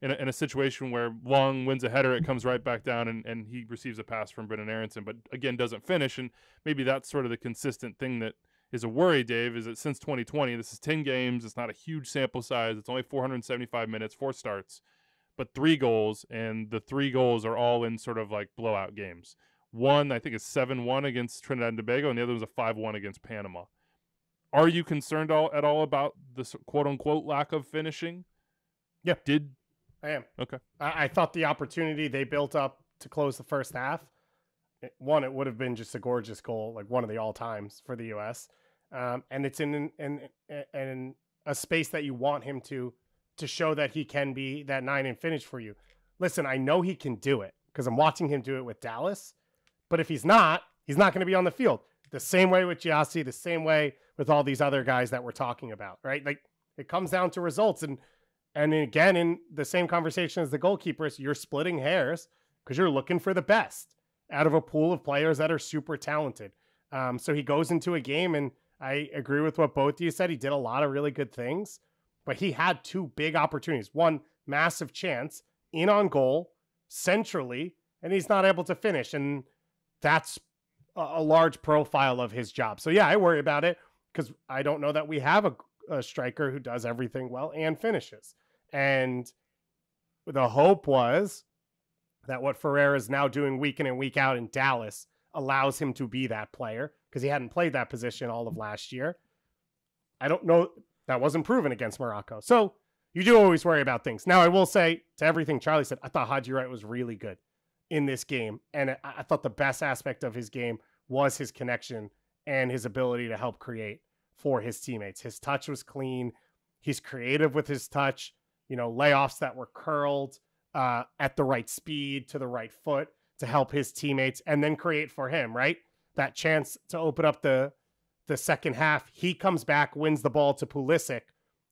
in a situation where Long wins a header, it comes right back down, and he receives a pass from Brenden Aaronson, but again doesn't finish. And maybe that's sort of the consistent thing that is a worry, Dave, is that since 2020, this is 10 games. It's not a huge sample size. It's only 475 minutes, 4 starts, but 3 goals, and the 3 goals are all in sort of like blowout games. One, I think, is 7-1 against Trinidad and Tobago, and the other was a 5-1 against Panama. Are you concerned at all about this quote-unquote lack of finishing? Yeah. I am. Okay. I thought the opportunity they built up to close the first half, it would have been just a gorgeous goal, like one of the all-times for the U.S. And it's in a space that you want him to show that he can be that 9 and finish for you. Listen, I know he can do it because I'm watching him do it with Dallas. But if he's not going to be on the field. The same way with Giassi, the same way with all these other guys that we're talking about, right? Like, it comes down to results. And again, in the same conversation as the goalkeepers, you're splitting hairs because you're looking for the best out of a pool of players that are super talented. So he goes into a game, and I agree with what both of you said. He did a lot of really good things, but he had 2 big opportunities. One massive chance in on goal centrally, and he's not able to finish. And that's a large profile of his job. So yeah, I worry about it because I don't know that we have a striker who does everything well and finishes. And the hope was that what Ferreira is now doing week in and week out in Dallas allows him to be that player, because he hadn't played that position all of last year. I don't know. That wasn't proven against Morocco. So you do always worry about things. Now, I will say to everything Charlie said, I thought Haji Wright was really good in this game. And I thought the best aspect of his game was his connection and his ability to help create for his teammates. His touch was clean. He's creative with his touch, layoffs that were curled at the right speed to the right foot. to help his teammates and then create for him, right? That chance to open up the second half. He comes back, wins the ball to Pulisic,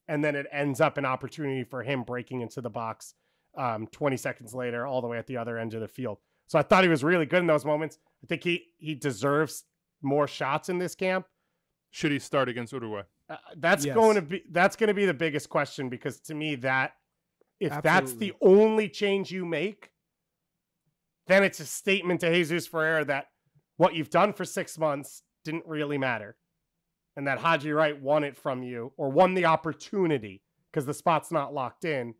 and then it ends up an opportunity for him breaking into the box 20 seconds later, all the way at the other end of the field. So I thought he was really good in those moments. I think he deserves more shots in this camp. Should he start against Uruguay? That's Yes. going to be the biggest question, because to me that's Absolutely. the only change you make, then it's a statement to Jesus Ferreira that what you've done for 6 months didn't really matter, and that Haji Wright won it from you, or won the opportunity, because the spot's not locked in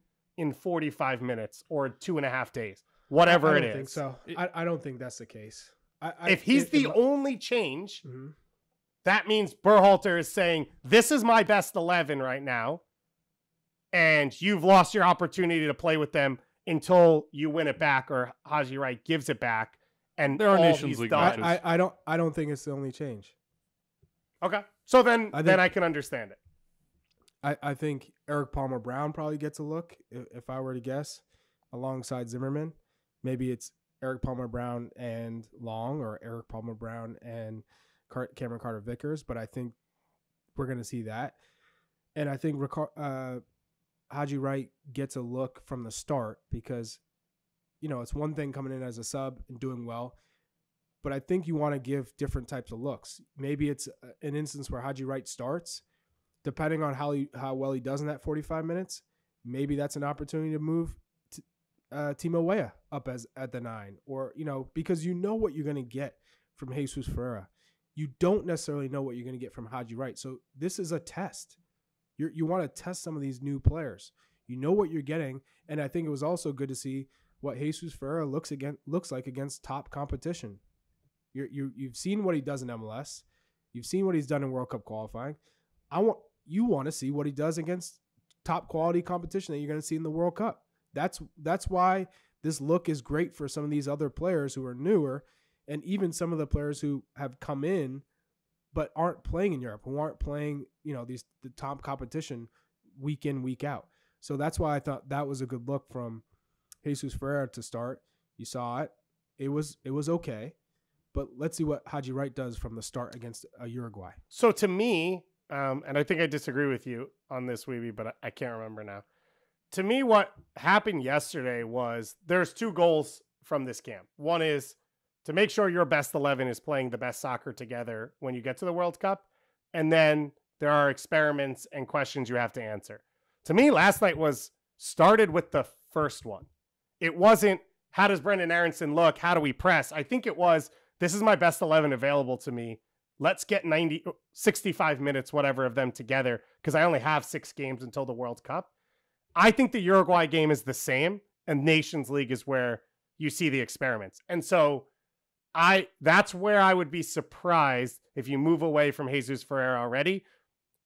45 minutes or 2.5 days, whatever I it don't is. think so. I don't think that's the case. If he's the only change, Mhm. that means Berhalter is saying, this is my best 11 right now, and you've lost your opportunity to play with them until you win it back, or Haji Wright gives it back. And There are all Nations he's League done- matches. I don't think it's the only change. Okay. So then think- I can understand it. I think Eric Palmer Brown probably gets a look, if I were to guess, alongside Zimmerman. Maybe it's Eric Palmer Brown and Long, or Eric Palmer Brown and Cameron Carter Vickers, but I think we're going to see that. And I think Haji Wright gets a look from the start, because, it's one thing coming in as a sub and doing well, but I think you want to give different types of looks. Maybe it's an instance where Haji Wright starts, depending on how well he does in that 45 minutes. Maybe that's an opportunity to move Timo Weah up at the 9, or, because what you're going to get from Jesus Ferreira. You don't necessarily know what you're going to get from Haji Wright. So this is a test. You want to test some of these new players. You know what you're getting, and I think it was also good to see what Jesus Ferreira looks like against top competition. You've seen what he does in MLS. You've seen what he's done in World Cup qualifying. You want to see what he does against top quality competition that you're going to see in the World Cup. That's why this look is great for some of these other players who are newer, and even some of the players who have come in but aren't playing in Europe, who aren't playing, the top competition week in, week out. So that's why I thought that was a good look from Jesus Ferreira to start. You saw it. It was okay. But let's see what Haji Wright does from the start against Uruguay. So to me, and I think I disagree with you on this, Weeby, but I can't remember now. To me, what happened yesterday was there's 2 goals from this camp. One is to make sure your best 11 is playing the best soccer together when you get to the World Cup. And then there are experiments and questions you have to answer. To me, last night started with the first one. It wasn't, how does Brenden Aaronson look? How do we press? I think it was, this is my best 11 available to me. Let's get 65 minutes, whatever, of them together, because I only have 6 games until the World Cup. I think the Uruguay game is the same, and Nations League is where you see the experiments. And so that's where I would be surprised if you move away from Jesus Ferreira already.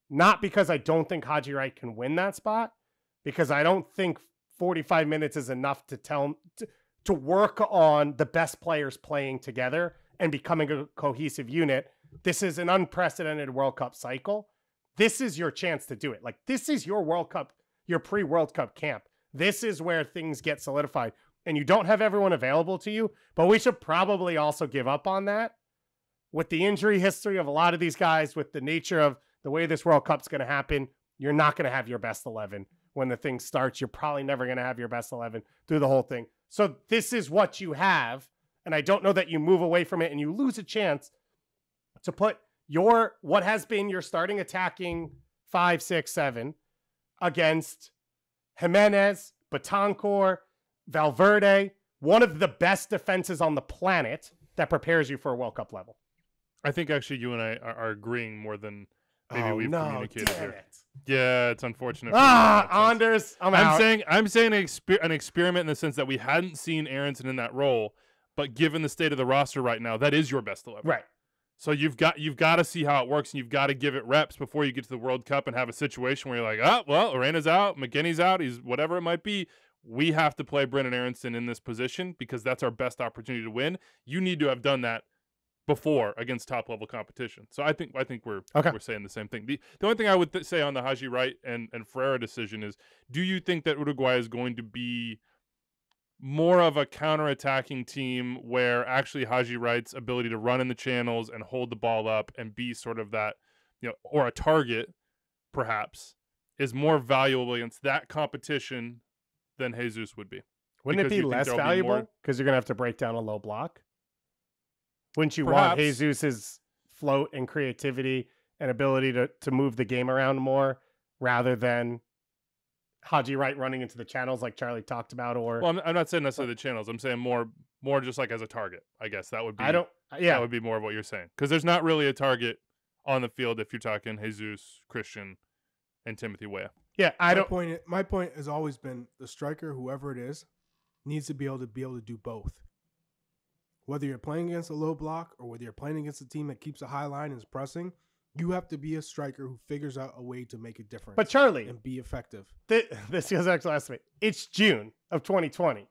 Not because I don't think Haji Wright can win that spot, because I don't think 45 minutes is enough to work on the best players playing together and becoming a cohesive unit. This is an unprecedented World Cup cycle. This is your chance to do it. Like, this is your World Cup, your pre-World Cup camp. This is where things get solidified. And you don't have everyone available to you, but we should probably also give up on that. With the injury history of a lot of these guys, with the nature of the way this World Cup's going to happen, you're not going to have your best 11 when the thing starts. You're probably never going to have your best 11 through the whole thing. So this is what you have, and I don't know that you move away from it and you lose a chance to put what has been your starting attacking 5, 6, 7 against Jimenez, Betancourt, Valverde, one of the best defenses on the planet that prepares you for a World Cup level. I think actually you and I are agreeing more than maybe we've communicated damn here. it. Yeah, it's unfortunate. for you in that sense. Anders, I'm out. I'm saying an experiment in the sense that we hadn't seen Aaronson in that role, but given the state of the roster right now, that is your best 11. Right. So you've got to see how it works, and you've got to give it reps before you get to the World Cup and have a situation where you're like, oh, well, Arena's out, McGinney's out, he's whatever it might be. We have to play Brenden Aaronson in this position because that's our best opportunity to win. You need to have done that before against top level competition. So I think we're saying the same thing. The only thing I would say on the Haji Wright and Ferreira decision is, do you think that Uruguay is going to be more of a counter-attacking team where actually Haji Wright's ability to run in the channels and hold the ball up and be sort of that, or a target perhaps, is more valuable against that competition than Jesus would be. Wouldn't Because it you be think less there'll be valuable more- because you're going to have to break down a low block? Wouldn't you Perhaps. want Jesus's float and creativity and ability to move the game around more rather than Haji Wright running into the channels like Charlie talked about? Or Well, I'm not saying necessarily the channels. I'm saying more just like as a target. I guess that would be. That would be more of what you're saying, because there's not really a target on the field if you're talking Jesus, Christian, and Timothy Weah. Yeah, My point has always been the striker, whoever it is, needs to be able to do both. Whether you're playing against a low block or whether you're playing against a team that keeps a high line and is pressing, you have to be a striker who figures out a way to make a difference. But Charlie, and be effective. This goes back to last week. It's June of 2020.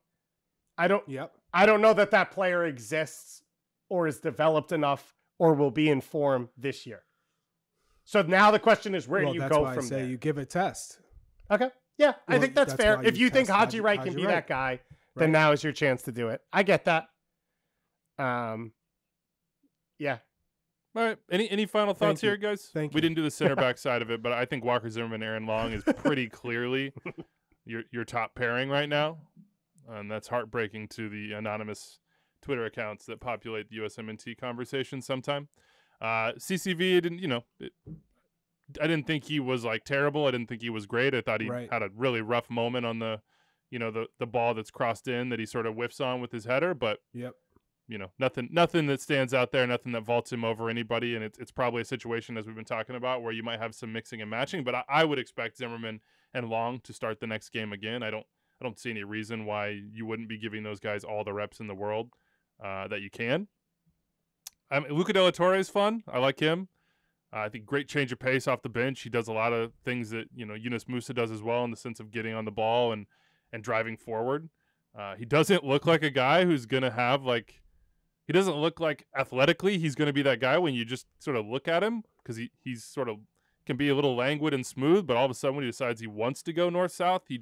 I don't know that player exists or is developed enough or will be in form this year. So now the question is, where do you go from there? You give a test. Okay. Yeah, Well, I think that's fair. If you think Haji Wright can be that guy, then now is your chance to do it. I get that. Yeah. All right. Any final thoughts here, guys? Thank you. We didn't do the center back side of it, but I think Walker Zimmerman, Aaron Long is pretty clearly your top pairing right now. And that's heartbreaking to the anonymous Twitter accounts that populate the USMNT conversation sometime. CCV I didn't think he was like terrible. I didn't think he was great. I thought he had a really rough moment on the ball that's crossed in that he sort of whiffs on with his header, but nothing that stands out there, nothing that vaults him over anybody. And it's probably a situation, as we've been talking about, where you might have some mixing and matching, but I would expect Zimmerman and Long to start the next game again. I don't see any reason why you wouldn't be giving those guys all the reps in the world that you can. Luca De La Torre is fun. I like him. I think great change of pace off the bench. He does a lot of things that Yunus Musa does as well, in the sense of getting on the ball and driving forward. He doesn't look like a guy who's gonna have he doesn't look like athletically he's gonna be that guy when you just sort of look at him, because he's sort of can be a little languid and smooth, but all of a sudden when he decides he wants to go north south, he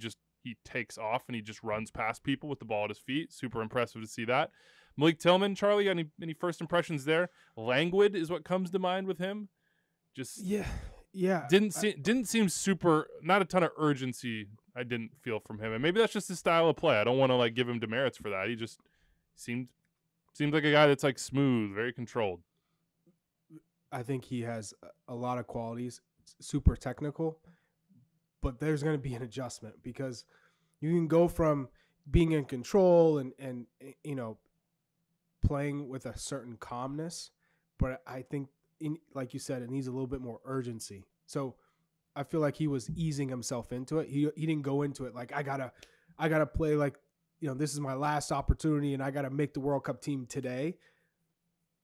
takes off and he just runs past people with the ball at his feet. Super impressive to see that. Malik Tillman, Charlie, any first impressions there? Languid is what comes to mind with him. Just didn't seem super. Not a ton of urgency. I didn't feel from him, and maybe that's just his style of play. I don't want to give him demerits for that. He just seems like a guy that's smooth, very controlled. I think he has a lot of qualities, super technical, but there's going to be an adjustment, because you can go from being in control and playing with a certain calmness, but I think, like you said, it needs a little bit more urgency. So I feel like he was easing himself into it. He didn't go into it like, I gotta play this is my last opportunity and I gotta make the World Cup team today,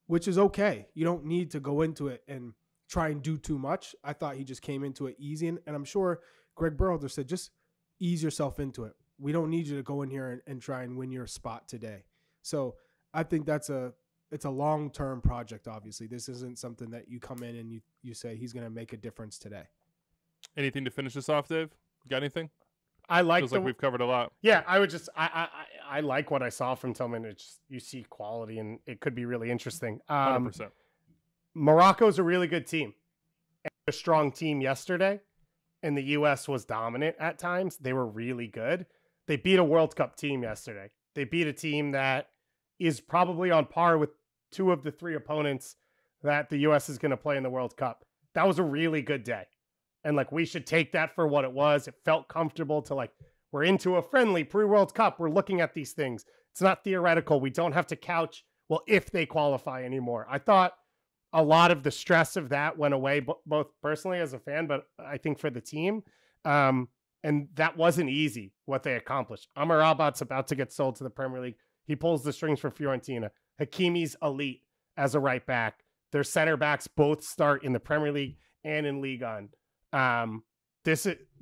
which is okay. You don't need to go into it and try and do too much. I thought he just came into it easy, and I'm sure Gregg Berhalter said, just ease yourself into it. We don't need you to go in here and try and win your spot today. So I think it's a long-term project, obviously. This isn't something that you come in and you say he's going to make a difference today. Anything to finish this off, Dave? Got anything? Feels like we've covered a lot. Yeah, I like what I saw from Tillman. It's just, you see quality, and it could be really interesting. 100%. Morocco's a really good team. A strong team yesterday, and the U.S. was dominant at times. They were really good. They beat a World Cup team yesterday. They beat a team that is probably on par with two of the three opponents that the U.S. is going to play in the World Cup. That was a really good day. And we should take that for what it was. It felt comfortable to we're into a friendly pre-World Cup. We're looking at these things. It's not theoretical. We don't have to couch, if they qualify anymore. I thought a lot of the stress of that went away, both personally as a fan, but I think for the team. And that wasn't easy, what they accomplished. Amrabat's about to get sold to the Premier League. He pulls the strings for Fiorentina. Hakimi's elite as a right back. Their center backs both start in the Premier League and in Ligue 1.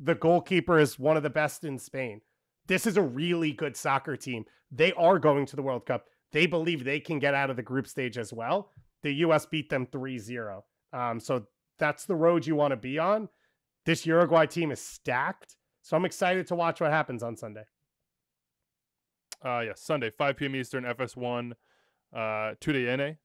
The goalkeeper is one of the best in Spain. This is a really good soccer team. They are going to the World Cup. They believe they can get out of the group stage as well. The U.S. beat them 3-0. So that's the road you want to be on. This Uruguay team is stacked. So I'm excited to watch what happens on Sunday. Sunday, 5 p.m. Eastern, FS1, Tudeyene.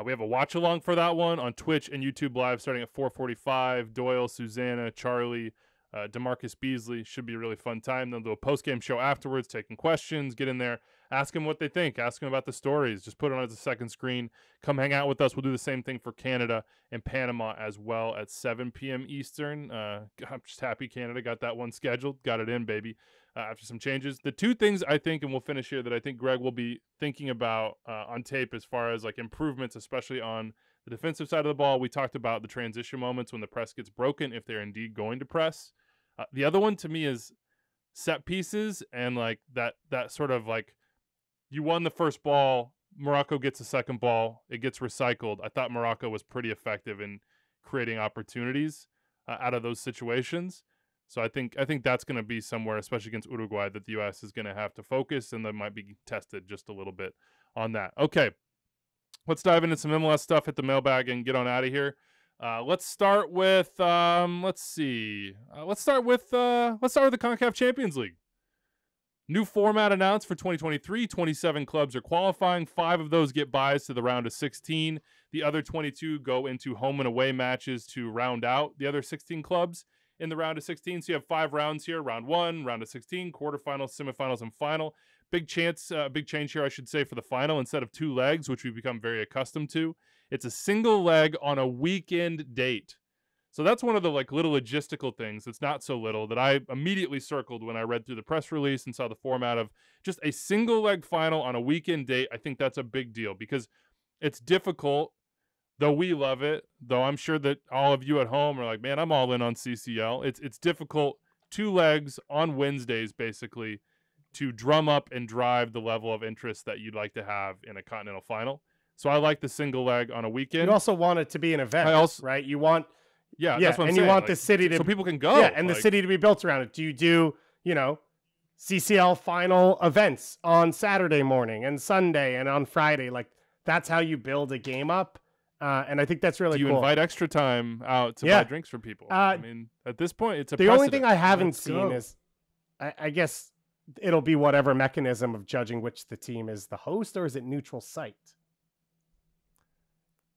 We have a watch along for that one on Twitch and YouTube Live starting at 4:45. Doyle, Susanna, Charlie, DeMarcus Beasley. Should be a really fun time. They'll do a post-game show afterwards, taking questions. Get in there, ask them what they think, ask them about the stories. Just put it on as a second screen. Come hang out with us. We'll do the same thing for Canada and Panama as well at 7 p.m. Eastern. I'm just happy Canada got that one scheduled. Got it in, baby. After some changes. The two things I think, and we'll finish here, that I think Gregg will be thinking about on tape as far as like improvements, especially on the defensive side of the ball. We talked about the transition moments when the press gets broken, if they're indeed going to press. The other one to me is set pieces and like that sort of like you won the first ball, Morocco gets a second ball, it gets recycled. I thought Morocco was pretty effective in creating opportunities out of those situations. So I think that's going to be somewhere, especially against Uruguay, that the U.S. is going to have to focus, and they might be tested just a little bit on that. Okay, let's dive into some MLS stuff, hit the mailbag, and get on out of here. Let's start with let's start with the CONCACAF Champions League. New format announced for 2023. 27 clubs are qualifying. 5 of those get buys to the round of 16. The other 22 go into home and away matches to round out the other 16 clubs in the round of 16. So you have 5 rounds here: round 1, round of 16, quarterfinals, semifinals, and final. Big change here, I should say, for the final. Instead of 2 legs, which we've become very accustomed to, it's a single leg on a weekend date. So that's one of the like little logistical things that's not so little that I immediately circled when I read through the press release and saw the format of just a single leg final on a weekend date. I think that's a big deal because it's difficult. Though we love it, though I'm sure that all of you at home are like, man, I'm all in on CCL. It's difficult 2 legs on Wednesdays, basically, to drum up and drive the level of interest that you'd like to have in a continental final. So I like the single leg on a weekend. You also want it to be an event, right? You want, that's what I'm saying. You want like, the city to, so people can go, and the city to be built around it. Do you do, CCL final events on Saturday morning and Sunday and on Friday? Like that's how you build a game up. And I think that's really cool. Do you invite extra time out to buy drinks for people? I mean, at this point, it's a the precedent. only thing I haven't seen is, I guess it'll be whatever mechanism of judging which the team is the host, or is it neutral site?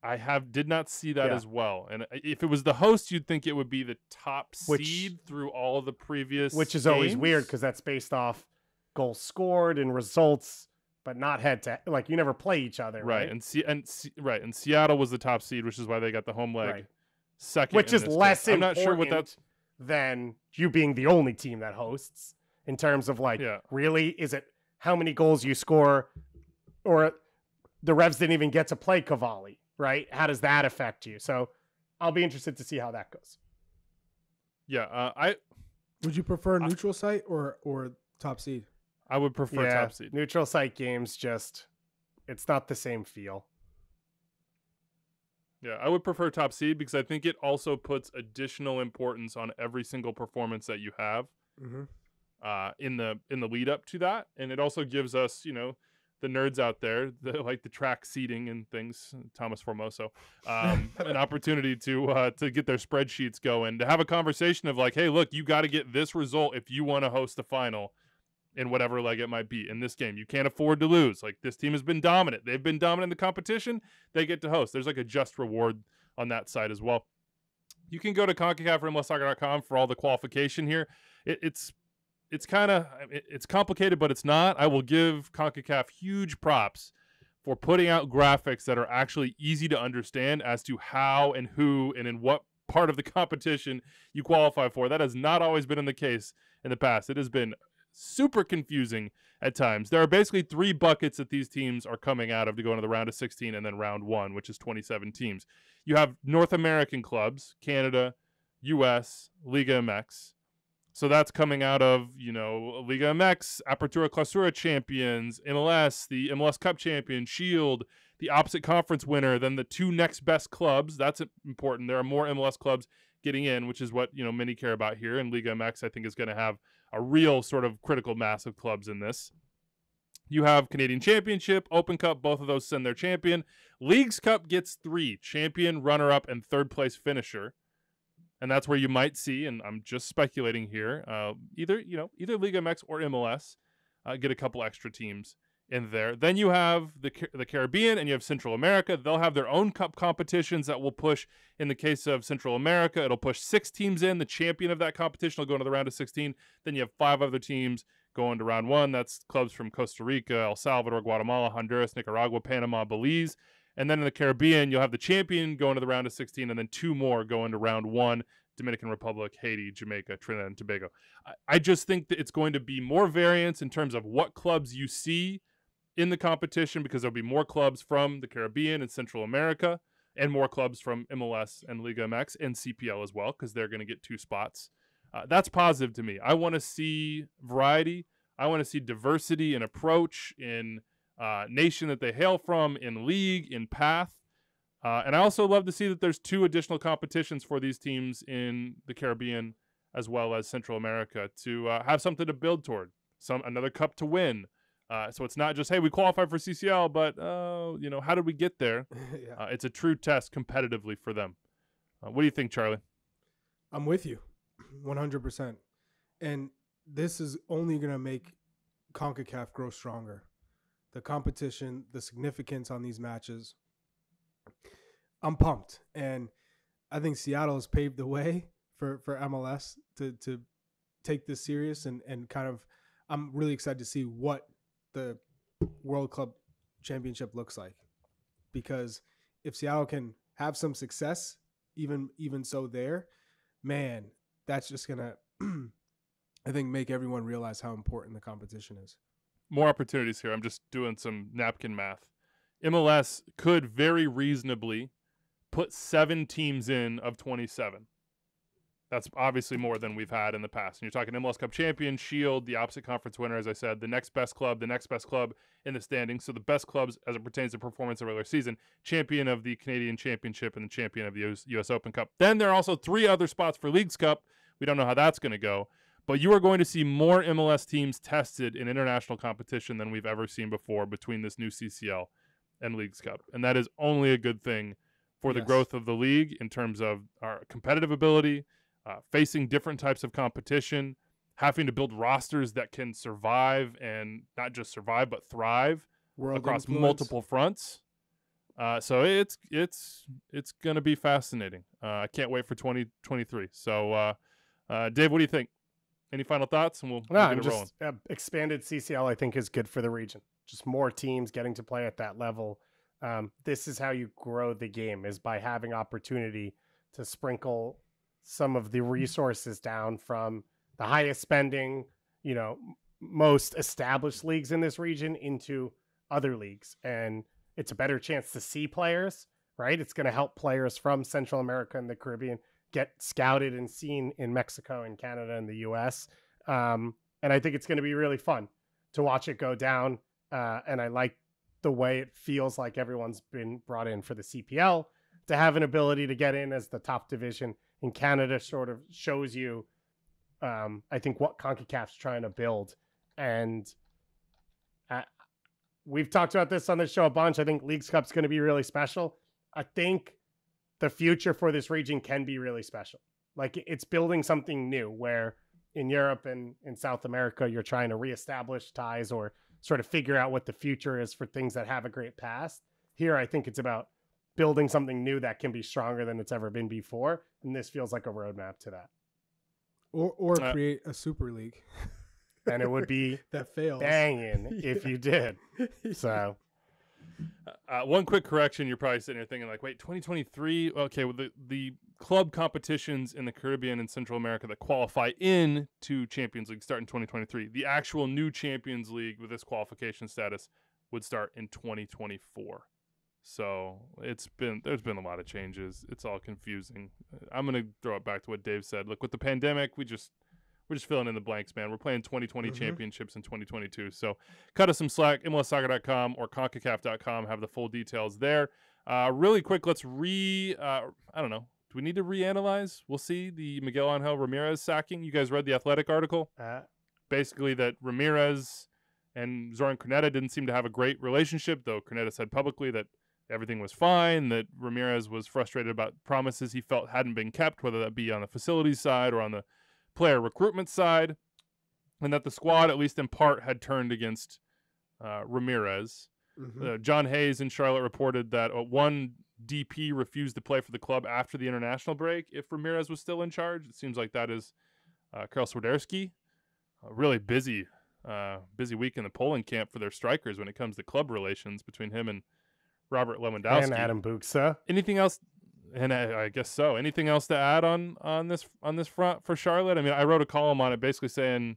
I did not see that as well. And if it was the host, you'd think it would be the top seed through all of the previous Which is games. Always weird because that's based off goals scored and results, but not head to, like, you never play each other, right? And Seattle was the top seed, which is why they got the home leg second. Which is less important I'm not sure what that's than you being the only team that hosts in terms of really, is it how many goals you score, or the Revs didn't even get to play Cavalli, right? How does that affect you? So I'll be interested to see how that goes. Would you prefer neutral site or top seed? I would prefer top seed. Neutral site games, it's not the same feel. Yeah, I would prefer top seed because I think it also puts additional importance on every single performance that you have in the lead up to that, and it also gives us, the nerds out there that like the track seeding and things, Thomas Formoso, an opportunity to get their spreadsheets going, to have a conversation of like, hey, look, you got to get this result if you want to host the final in whatever leg it might be in this game. You can't afford to lose. Like, this team has been dominant. They've been dominant in the competition. They get to host. There's like a just reward on that side as well. You can go to CONCACAF or MLSsoccer.com for all the qualification here. It's complicated, but it's not. I will give CONCACAF huge props for putting out graphics that are actually easy to understand as to how and who and in what part of the competition you qualify for. That has not always been in the case in the past. It has been super confusing at times. There are basically 3 buckets that these teams are coming out of to go into the round of 16 and then round 1, which is 27 teams. You have North American clubs, Canada, US, Liga MX. So that's coming out of, Liga MX, Apertura Clausura champions, MLS, the MLS Cup champion, Shield, the opposite conference winner, then the 2 next best clubs. That's important. There are more MLS clubs getting in, which is what, many care about here. And Liga MX, I think, is going to have a real sort of critical mass of clubs in this. You have Canadian Championship, Open Cup, both of those send their champion. Leagues Cup gets 3, champion, runner-up, and third place finisher. And that's where you might see, and I'm just speculating here, either Liga MX or MLS, get a couple extra teams in there. Then you have the Caribbean and you have Central America. They'll have their own cup competitions that will push. In the case of Central America, it'll push 6 teams in. The champion of that competition will go into the round of 16. Then you have 5 other teams going to round 1. That's clubs from Costa Rica, El Salvador, Guatemala, Honduras, Nicaragua, Panama, Belize. And then in the Caribbean, you'll have the champion going to the round of 16, and then 2 more going to round 1. Dominican Republic, Haiti, Jamaica, Trinidad and Tobago. I just think that it's going to be more variance in terms of what clubs you see in the competition, because there'll be more clubs from the Caribbean and Central America and more clubs from MLS and Liga MX and CPL as well, because they're going to get 2 spots. That's positive to me. I want to see variety. I want to see diversity in approach, in nation that they hail from, in league, in path. And I also love to see that there's 2 additional competitions for these teams in the Caribbean as well as Central America to have something to build toward, another cup to win. So it's not just, hey, we qualified for CCL, but, how did we get there? Yeah. It's a true test competitively for them. What do you think, Charlie? I'm with you 100%. And this is only going to make CONCACAF grow stronger. The competition, the significance on these matches. I'm pumped. And I think Seattle has paved the way for MLS to take this serious and kind of, I'm really excited to see what the World Club Championship looks like, because if Seattle can have some success, even so there, man, that's just gonna I think make everyone realize how important the competition is. More opportunities here. I'm just doing some napkin math. MLS could very reasonably put 7 teams in of 27. That's obviously more than we've had in the past. And you're talking MLS Cup champion, Shield, the opposite conference winner, as I said, the next best club in the standings. So the best clubs as it pertains to performance of regular season, champion of the Canadian Championship and the champion of the US Open Cup. Then there are also 3 other spots for Leagues Cup. We don't know how that's going to go. But you are going to see more MLS teams tested in international competition than we've ever seen before between this new CCL and Leagues Cup. And that is only a good thing for the growth of the league in terms of our competitive ability, facing different types of competition, having to build rosters that can survive, and not just survive but thrive across multiple fronts. So it's going to be fascinating. I can't wait for 2023. So, Dave, what do you think? Any final thoughts? And we'll get it rolling. Expanded CCL, I think, is good for the region. Just more teams getting to play at that level. This is how you grow the game, is by having opportunity to sprinkle some of the resources down from the highest spending, most established leagues in this region into other leagues. And it's a better chance to see players, right? It's going to help players from Central America and the Caribbean get scouted and seen in Mexico and Canada and the US. And I think it's going to be really fun to watch it go down. And I like the way it feels like everyone's been brought in for the CPL to have an ability to get in as the top division in Canada. Sort of shows you, I think, what CONCACAF's trying to build. And we've talked about this on this show a bunch. I think Leagues Cup's going to be really special. I think the future for this region can be really special. Like, it's building something new where in Europe and in South America, you're trying to reestablish ties or sort of figure out what the future is for things that have a great past. Here, I think it's about building something new that can be stronger than it's ever been before. And this feels like a roadmap to that. Or create a super league. And it would be that fails banging if you did. So one quick correction. You're probably sitting here thinking like, wait, 2023. Okay. Well, the club competitions in the Caribbean and Central America that qualify into Champions League start in 2023. The actual new Champions League with this qualification status would start in 2024. So there's been a lot of changes. It's all confusing. I'm going to throw it back to what Dave said. Look, with the pandemic, we're just filling in the blanks, man. We're playing 2020 championships in 2022. So cut us some slack. MLSsoccer.com or CONCACAF.com have the full details there. Really quick, let's I don't know. Do we need to reanalyze? We'll see the Miguel Angel Ramirez sacking. You guys read the Athletic article? Basically that Ramirez and Zoran Krneta didn't seem to have a great relationship, though Krneta said publicly that everything was fine, that Ramirez was frustrated about promises he felt hadn't been kept, whether that be on the facilities side or on the player recruitment side. and that the squad, at least in part, had turned against Ramirez. John Hayes in Charlotte reported that one DP refused to play for the club after the international break if Ramirez was still in charge. It seems like that is Karl Swiderski. Really busy week in the Poland camp for their strikers when it comes to club relations between him and Robert Lewandowski. And Adam Buksa. Anything else? And I guess so. Anything else to add on this front for Charlotte? I mean, I wrote a column on it basically saying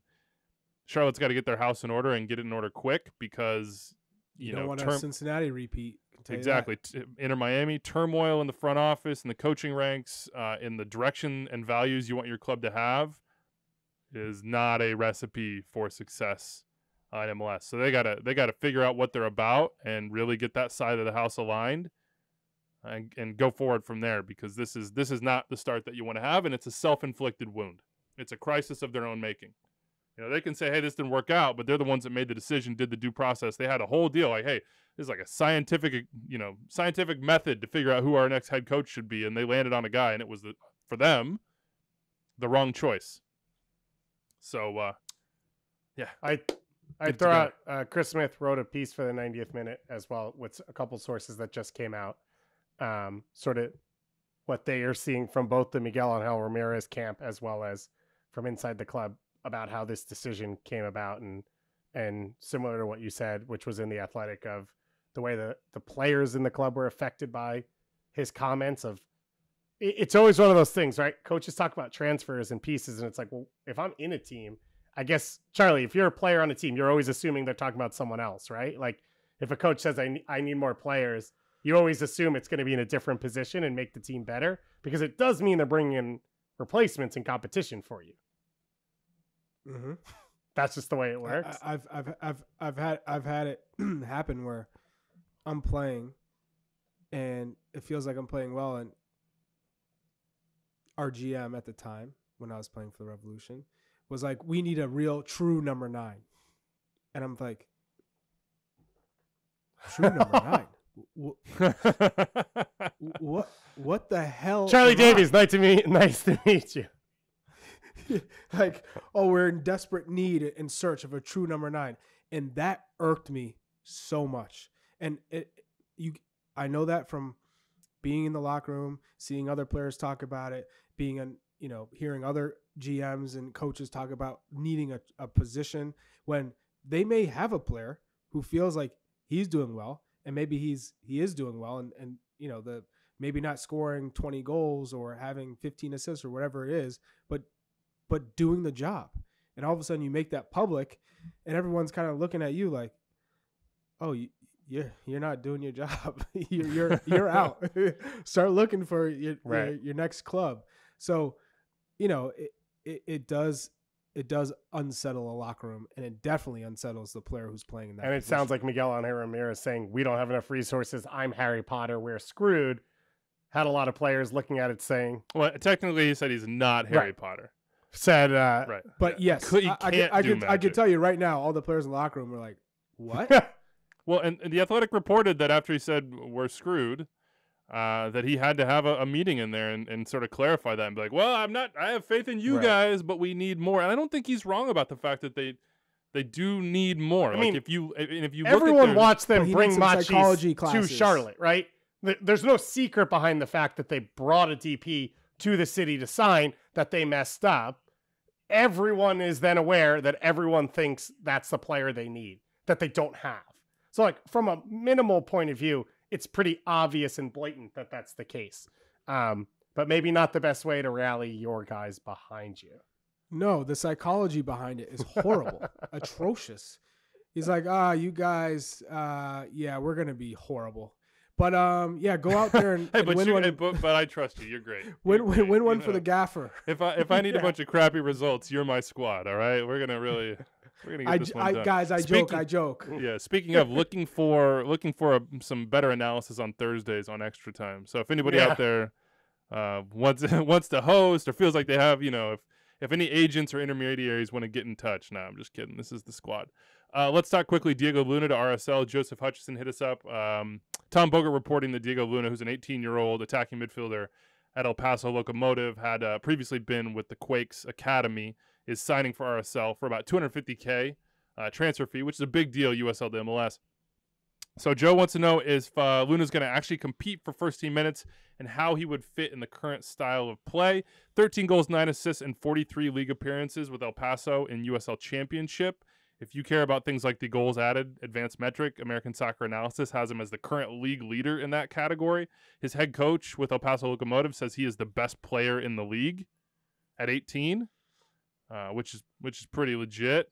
Charlotte's got to get their house in order and get it in order quick because you don't want a Cincinnati repeat. Exactly. Inter Miami, turmoil in the front office, in the coaching ranks, in the direction and values you want your club to have is not a recipe for success in MLS. So they gotta figure out what they're about and really get that side of the house aligned and go forward from there, because this is not the start that you want to have, and it's a self-inflicted wound. It's a crisis of their own making. You know, they can say, hey, this didn't work out, but they're the ones that made the decision, did the due process. They had a whole deal like, hey, this is like a scientific method to figure out who our next head coach should be, and they landed on a guy, and it was, for them, the wrong choice. So, yeah. I throw out Chris Smith wrote a piece for the 90th minute as well with a couple sources that just came out, sort of what they are seeing from both the Miguel Angel Ramirez camp as well as from inside the club about how this decision came about, and similar to what you said, which was in The Athletic, of the way the players in the club were affected by his comments. Of it's always one of those things, right? Coaches talk about transfers and pieces, and it's like, well, if I'm in a team, I guess, Charlie, if you're a player on a team, you're always assuming they're talking about someone else, right? Like if a coach says, I need more players, you always assume it's going to be in a different position and make the team better, because it does mean they're bringing in replacements and competition for you. Mm-hmm. That's just the way it works. I've had it happen where I'm playing and it feels like I'm playing well, and our GM at the time when I was playing for the Revolution was like, we need a real true number 9. And I'm like, true number 9? What the hell? Charlie Davies, nice to meet you. Like, oh, we're in desperate need in search of a true number 9. And that irked me so much. And I know that from being in the locker room, seeing other players talk about it, hearing other GMs and coaches talk about needing a position when they may have a player who feels like he's doing well, and maybe he is doing well, and maybe not scoring 20 goals or having 15 assists or whatever it is, but doing the job. And all of a sudden you make that public and everyone's kind of looking at you like, oh, you're not doing your job. you're out. Start looking for your next club. So, it does unsettle a locker room, and it definitely unsettles the player who's playing in that. And it sounds like Miguel Angel Ramirez saying, we don't have enough resources. I'm Harry Potter. We're screwed. Had a lot of players looking at it saying, well, technically he said he's not Harry Potter. Said, right. But yes, I could tell you right now, all the players in the locker room were like, what? Well, and The Athletic reported that after he said we're screwed, that he had to have a meeting in there and sort of clarify that and be like, well, I have faith in you guys, but we need more. And I don't think he's wrong about the fact that they do need more. I mean, if you everyone look at watched them bring Machis to Charlotte, right? There's no secret behind the fact that they brought a DP to the city to sign, that they messed up. Everyone is then aware that everyone thinks that's the player they need, that they don't have. So like from a minimal point of view, it's pretty obvious and blatant that that's the case. But maybe not the best way to rally your guys behind you. No, the psychology behind it is horrible, atrocious. He's like, you guys, we're going to be horrible. But go out there and, but win one. But I trust you. You're great. Win one for the gaffer. If I need a bunch of crappy results, you're my squad. All right, we're gonna get this one done. Guys, I joke. Yeah. Speaking of looking for some better analysis on Thursdays on Extra Time. So if anybody out there wants to host or feels like they have, if any agents or intermediaries want to get in touch, I'm just kidding. This is the squad. Let's talk quickly. Diego Luna to RSL. Joseph Hutchison hit us up. Tom Bogert reporting that Diego Luna, who's an 18-year-old attacking midfielder at El Paso Locomotive, had previously been with the Quakes Academy is signing for RSL for about $250K transfer fee, which is a big deal, USL to MLS. So Joe wants to know if Luna's going to actually compete for first-team minutes and how he would fit in the current style of play. 13 goals, 9 assists, and 43 league appearances with El Paso in USL Championship. If you care about things like the goals added, advanced metric, American Soccer Analysis has him as the current league leader in that category. His head coach with El Paso Locomotive says he is the best player in the league at 18, which is pretty legit.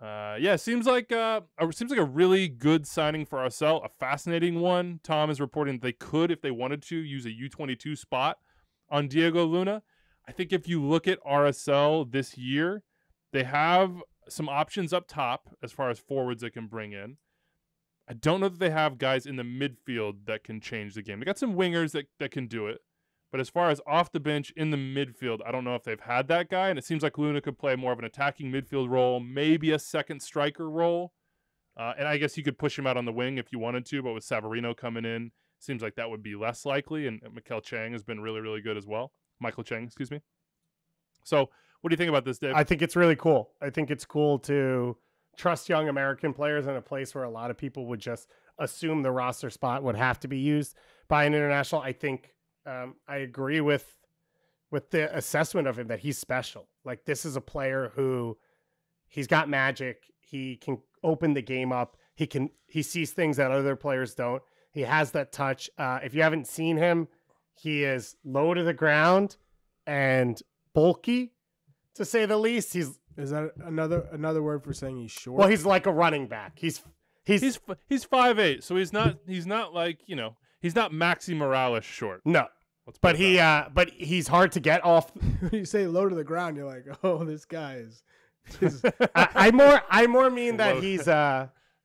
Yeah, seems like a really good signing for RSL, a fascinating one. Tom is reporting that they could, if they wanted to, use a U22 spot on Diego Luna. I think if you look at RSL this year, they have some options up top as far as forwards they can bring in. I don't know that they have guys in the midfield that can change the game. They got some wingers that can do it. But as far as off the bench in the midfield, I don't know if they've had that guy. And it seems like Luna could play more of an attacking midfield role, maybe a second striker role. And I guess you could push him out on the wing if you wanted to. But with Savarino coming in, seems like that would be less likely. And Michael Chang has been really, really good as well. Michael Chang, excuse me. So what do you think about this, Dave? I think it's really cool. I think it's cool to trust young American players in a place where a lot of people would just assume the roster spot would have to be used by an international. I think I agree with the assessment of him that he's special. Like, this is a player who he's got magic. He can open the game up. He sees things that other players don't. He has that touch. If you haven't seen him, he is low to the ground and bulky, to say the least. Is that another word for saying he's short? Well, he's like a running back. He's 5'8", so he's not like, he's not Maxi Morales short. No. But he's hard to get off. When you say low to the ground, you're like, oh, this guy is. I more mean that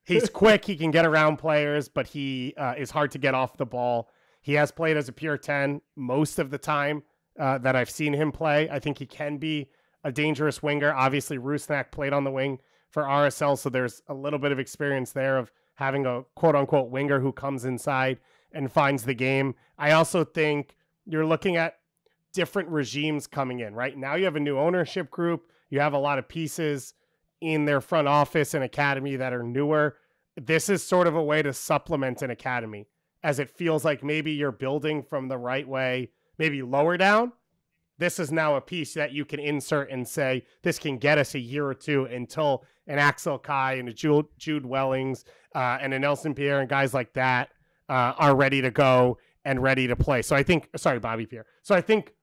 he's quick. He can get around players, but he is hard to get off the ball. He has played as a pure 10 most of the time that I've seen him play. I think he can be a dangerous winger. Obviously, Rusnak played on the wing for RSL, so there's a little bit of experience there of having a quote-unquote winger who comes inside and finds the game. I also think you're looking at different regimes coming in. Right now you have a new ownership group. You have a lot of pieces in their front office and academy that are newer. This is sort of a way to supplement an academy, as it feels like maybe you're building from the right way, maybe lower down. This is now a piece that you can insert and say, this can get us a year or two until an Axel Kai and a Jude Wellings and a Nelson Pierre and guys like that are ready to go and ready to play. So I think, Bobby Pierre. So I think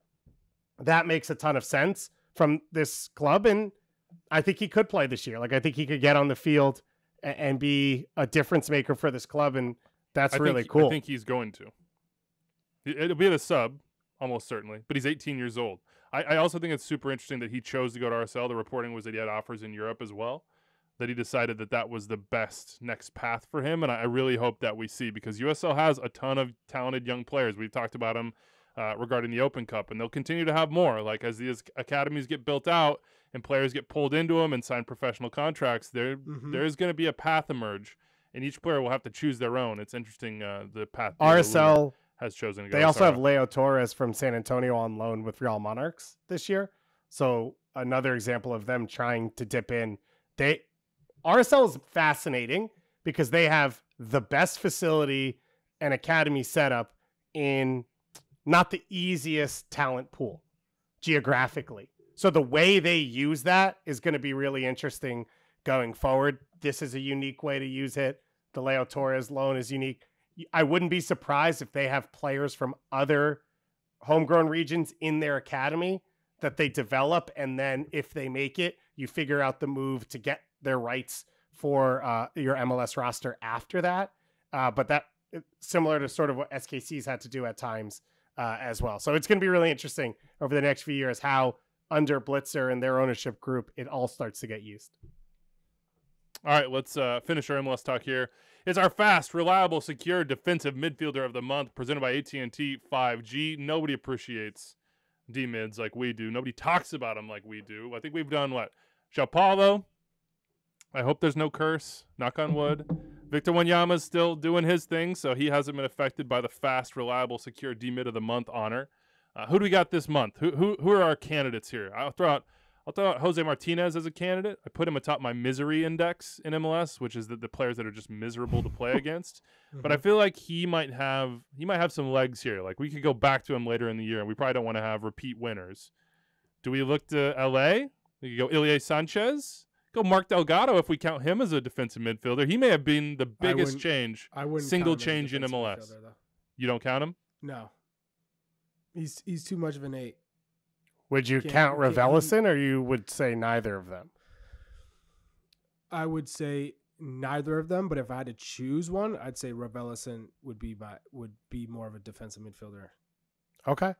that makes a ton of sense from this club. And I think he could play this year. Like, I think he could get on the field and be a difference maker for this club. And that's really cool. I think he's going to. It'll be at a sub, almost certainly, but he's 18 years old. I also think it's super interesting that he chose to go to RSL. The reporting was that he had offers in Europe as well, that he decided that was the best next path for him. And I really hope that we see, because USL has a ton of talented young players. We've talked about them regarding the Open Cup, and they'll continue to have more. Like, as these academies get built out and players get pulled into them and sign professional contracts, there's going to be a path emerge, and each player will have to choose their own. It's interesting the path RSL has chosen to go. They also have Leo Torres from San Antonio on loan with Real Monarchs this year. So another example of them trying to dip in. RSL is fascinating because they have the best facility and academy setup in not the easiest talent pool geographically. So the way they use that is going to be really interesting going forward. This is a unique way to use it. The Leo Torres loan is unique. I wouldn't be surprised if they have players from other homegrown regions in their academy that they develop. And then if they make it, you figure out the move to get their rights for your MLS roster after that. But that similar to sort of what SKC's had to do at times as well. So it's going to be really interesting over the next few years how under Blitzer and their ownership group, it all starts to get used. All right, let's finish our MLS talk here. It's our fast, reliable, secure defensive midfielder of the month, presented by AT&T 5G. Nobody appreciates D-mids like we do. Nobody talks about them like we do. I think we've done what? João Paulo. I hope there's no curse. Knock on wood. Victor Wanyama's still doing his thing, so he hasn't been affected by the fast, reliable, secure D-mid of the month honor. Who do we got this month? Who are our candidates here? I'll throw out I'll throw out Jose Martinez as a candidate. I put him atop my misery index in MLS, which is the players that are just miserable to play against. But I feel like he might have some legs here. Like we could go back to him later in the year, and we probably don't want to have repeat winners. Do we look to LA? We could go Ilie Sanchez. Go Mark Delgado if we count him as a defensive midfielder. He may have been the biggest change, single change in MLS. You don't count him? No. He's too much of an 8. Would you count Raveloson, or you would say neither of them? I would say neither of them, but if I had to choose one, I'd say Raveloson would be more of a defensive midfielder. Okay.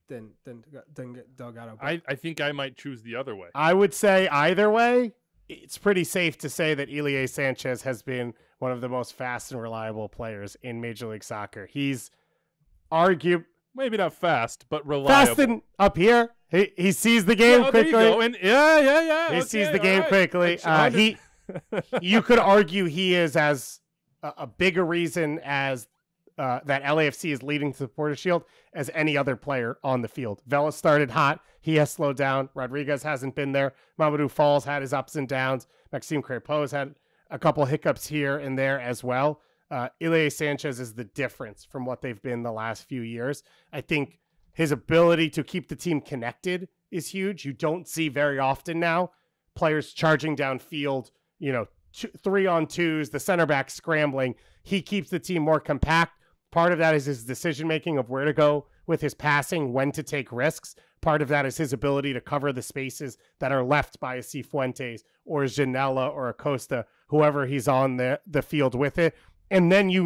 Than Delgado. I think I might choose the other way. I would say either way, it's pretty safe to say that Ilie Sanchez has been one of the most fast and reliable players in Major League Soccer. He's maybe not fast, but reliable. Fast and up here. He sees the game quickly. There you go. And He sees the game quickly. You could argue he is as a bigger reason as that LAFC is leading to the Supporters Shield as any other player on the field. Vela started hot. He has slowed down. Rodriguez hasn't been there. Mamadou Falls had his ups and downs. Maxime Crépeau's had a couple hiccups here and there as well. Ilie Sanchez is the difference from what they've been the last few years. I think his ability to keep the team connected is huge. You don't see very often now players charging downfield, 3-on-2s, the center back scrambling. He keeps the team more compact. Part of that is his decision-making of where to go with his passing, when to take risks. Part of that is his ability to cover the spaces that are left by a Cifuentes or a Janela or a Costa, whoever he's on the field with it. And then you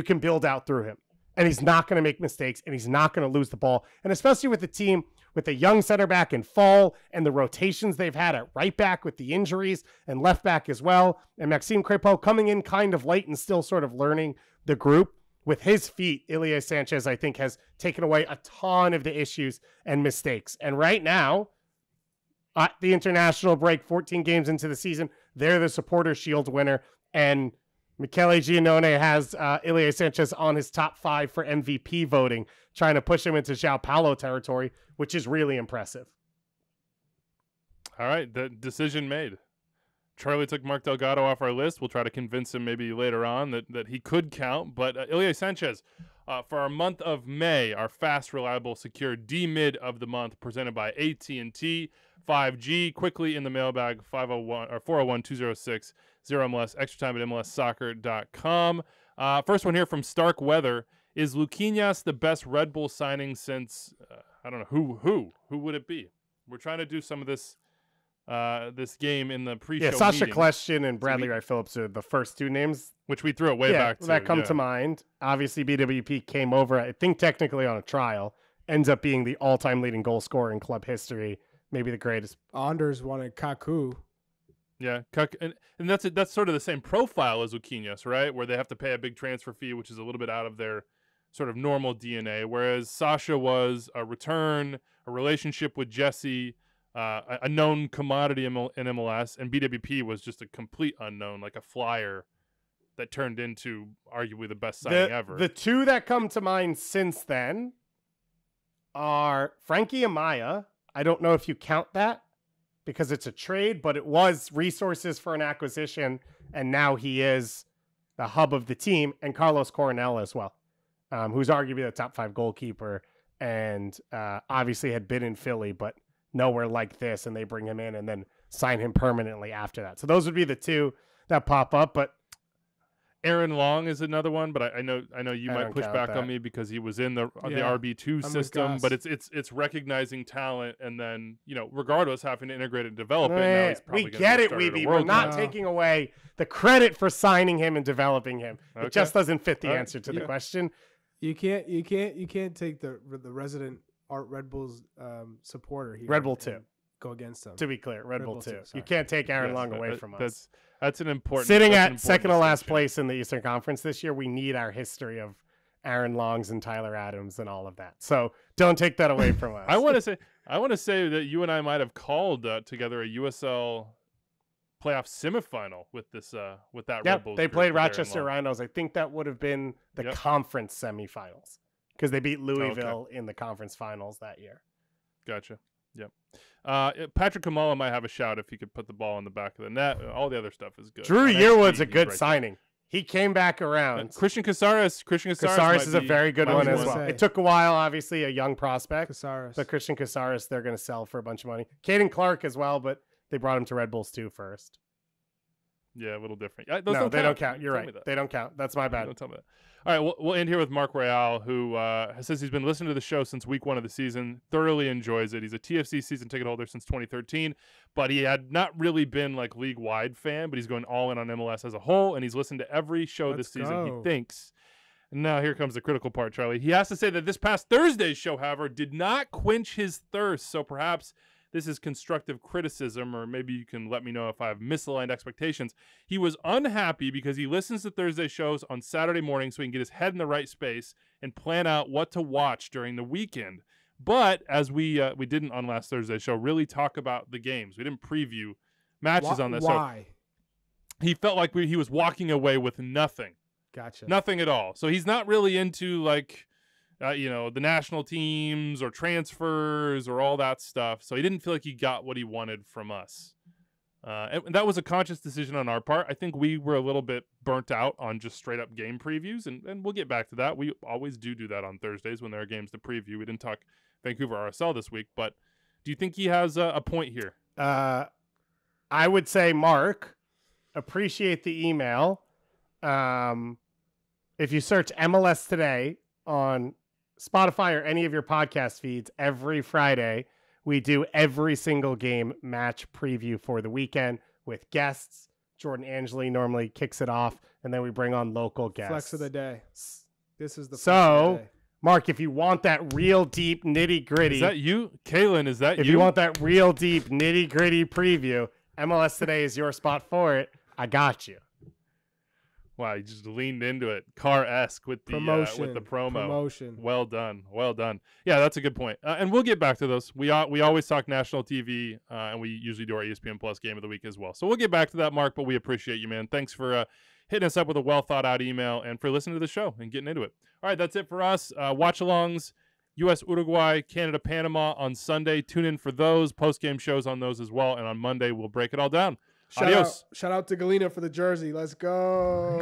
can build out through him. And he's not going to make mistakes, and he's not going to lose the ball. And especially with the team with a young center back in Fall and the rotations they've had at right back with the injuries and left back as well. And Maxime Crépeau coming in kind of late and still sort of learning the group. With his feet, Ilie Sanchez, I think, has taken away a ton of the issues and mistakes. And right now, at the international break, 14 games into the season, they're the Supporters Shield winner. And Michele Giannone has Ilie Sanchez on his top 5 for MVP voting, trying to push him into João Paulo territory, which is really impressive. All right, the decision made. Charlie took Mark Delgado off our list. We'll try to convince him maybe later on that he could count. But Ilie Sanchez, for our month of May, our fast, reliable, secure D-mid of the month, presented by AT&T 5G. Quickly in the mailbag, 401-206-0MLS. Extra time at MLSsoccer.com. First one here from Stark Weather. Is Luquinhas the best Red Bull signing since, I don't know, who would it be? We're trying to do some of this game in the pre-show meeting. Sasha meeting. Kljestan and Bradley Wright Phillips are the first two names. Which we threw it way back to. That come to mind. Obviously, BWP came over, I think technically on a trial, ends up being the all-time leading goal scorer in club history, maybe the greatest. Anders wanted Kaku. Yeah, and that's sort of the same profile as Luquinhas, right? Where they have to pay a big transfer fee, which is a little bit out of their sort of normal DNA, whereas Sasha was a return, a relationship with Jesse, a known commodity in MLS, and BWP was just a complete unknown, like a flyer that turned into arguably the best signing ever. The two that come to mind since then are Frankie Amaya. I don't know if you count that because it's a trade, but it was resources for an acquisition, and now he is the hub of the team, and Carlos Coronel as well, who's arguably the top 5 goalkeeper and obviously had been in Philly, but nowhere like this, and they bring him in and then sign him permanently after that. So those would be the two that pop up, but Aaron Long is another one, but I know you might push back on me because he was in the RB2 system, but it's recognizing talent and then, regardless, having to integrate and develop it. Now he's probably we get it, Weeby. We're not taking away the credit for signing him and developing him. Okay. It just doesn't fit the answer to the question. You can't take the resident Red Bull's supporter here. Red Bull 2. Go against them. To be clear, Red Bull 2. You can't take Aaron Long away from us. That's an important. Sitting at second to last place in the Eastern Conference this year, we need our history of Aaron Longs and Tyler Adams and all of that. So don't take that away from us. I want to say that you and I might have called together a USL playoff semifinal with this with that Red Bull. They played Rochester Rhinos. I think that would have been the conference semifinals because they beat Louisville in the conference finals that year. Gotcha. Patrick Kamala might have a shout if he could put the ball in the back of the net. All the other stuff is good. Drew On Yearwood's XG, a good he's right signing. He came back around. Christian Casares. Casares is a very good one as well. say. It took a while, obviously, a young prospect. Casares. But Christian Casares, they're going to sell for a bunch of money. Caden Clark as well, but they brought him to Red Bulls too first. Yeah, a little different. No, they don't count. You're right. They don't count. That's my bad. Don't tell me that. All right, we'll end here with Mark Royale, who says he's been listening to the show since week 1 of the season, thoroughly enjoys it. He's a TFC season ticket holder since 2013, but he had not really been like league-wide fan, but he's going all in on MLS as a whole, and he's listened to every show this season, he thinks. Now, here comes the critical part, Charlie. He has to say that this past Thursday's show, however, did not quench his thirst, so perhaps this is constructive criticism, or maybe you can let me know if I have misaligned expectations. He was unhappy because he listens to Thursday shows on Saturday morning so he can get his head in the right space and plan out what to watch during the weekend. But as we didn't on last Thursday's show really talk about the games. We didn't preview matches on this. Why? So he felt like he was walking away with nothing. Gotcha. Nothing at all. So he's not really into like the national teams or transfers or all that stuff. So he didn't feel like he got what he wanted from us. And that was a conscious decision on our part. I think we were a little bit burnt out on just straight up game previews, and we'll get back to that. We always do that on Thursdays when there are games to preview. We didn't talk Vancouver RSL this week, but do you think he has a point here? I would say, Mark, appreciate the email. If you search MLS Today on Spotify or any of your podcast feeds, every Friday we do every single game match preview for the weekend with guests. Jordan Angeli normally kicks it off, and then we bring on local guests. Flex of the day. This is the flex of the day. Mark, if you want that real deep nitty gritty, is that you, Kaylin? Is that if you want that real deep nitty gritty preview, MLS Today is your spot for it. I got you. Wow, you just leaned into it, Carr-esque with the promo. Promotion. Well done, well done. Yeah, that's a good point. And we'll get back to those. We always talk national TV, and we usually do our ESPN Plus Game of the Week as well. So we'll get back to that, Mark. But we appreciate you, man. Thanks for hitting us up with a well thought out email and for listening to the show and getting into it. All right, that's it for us. Watch-alongs, U.S. Uruguay, Canada Panama on Sunday. Tune in for those post game shows on those as well. And on Monday we'll break it all down. Adios. Shout out to Galena for the jersey. Let's go.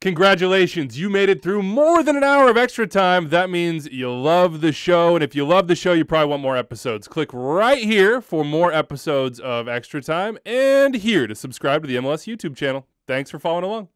Congratulations. You made it through more than an hour of extra time. That means you love the show. And if you love the show, you probably want more episodes. Click right here for more episodes of Extra Time and here to subscribe to the MLS YouTube channel. Thanks for following along.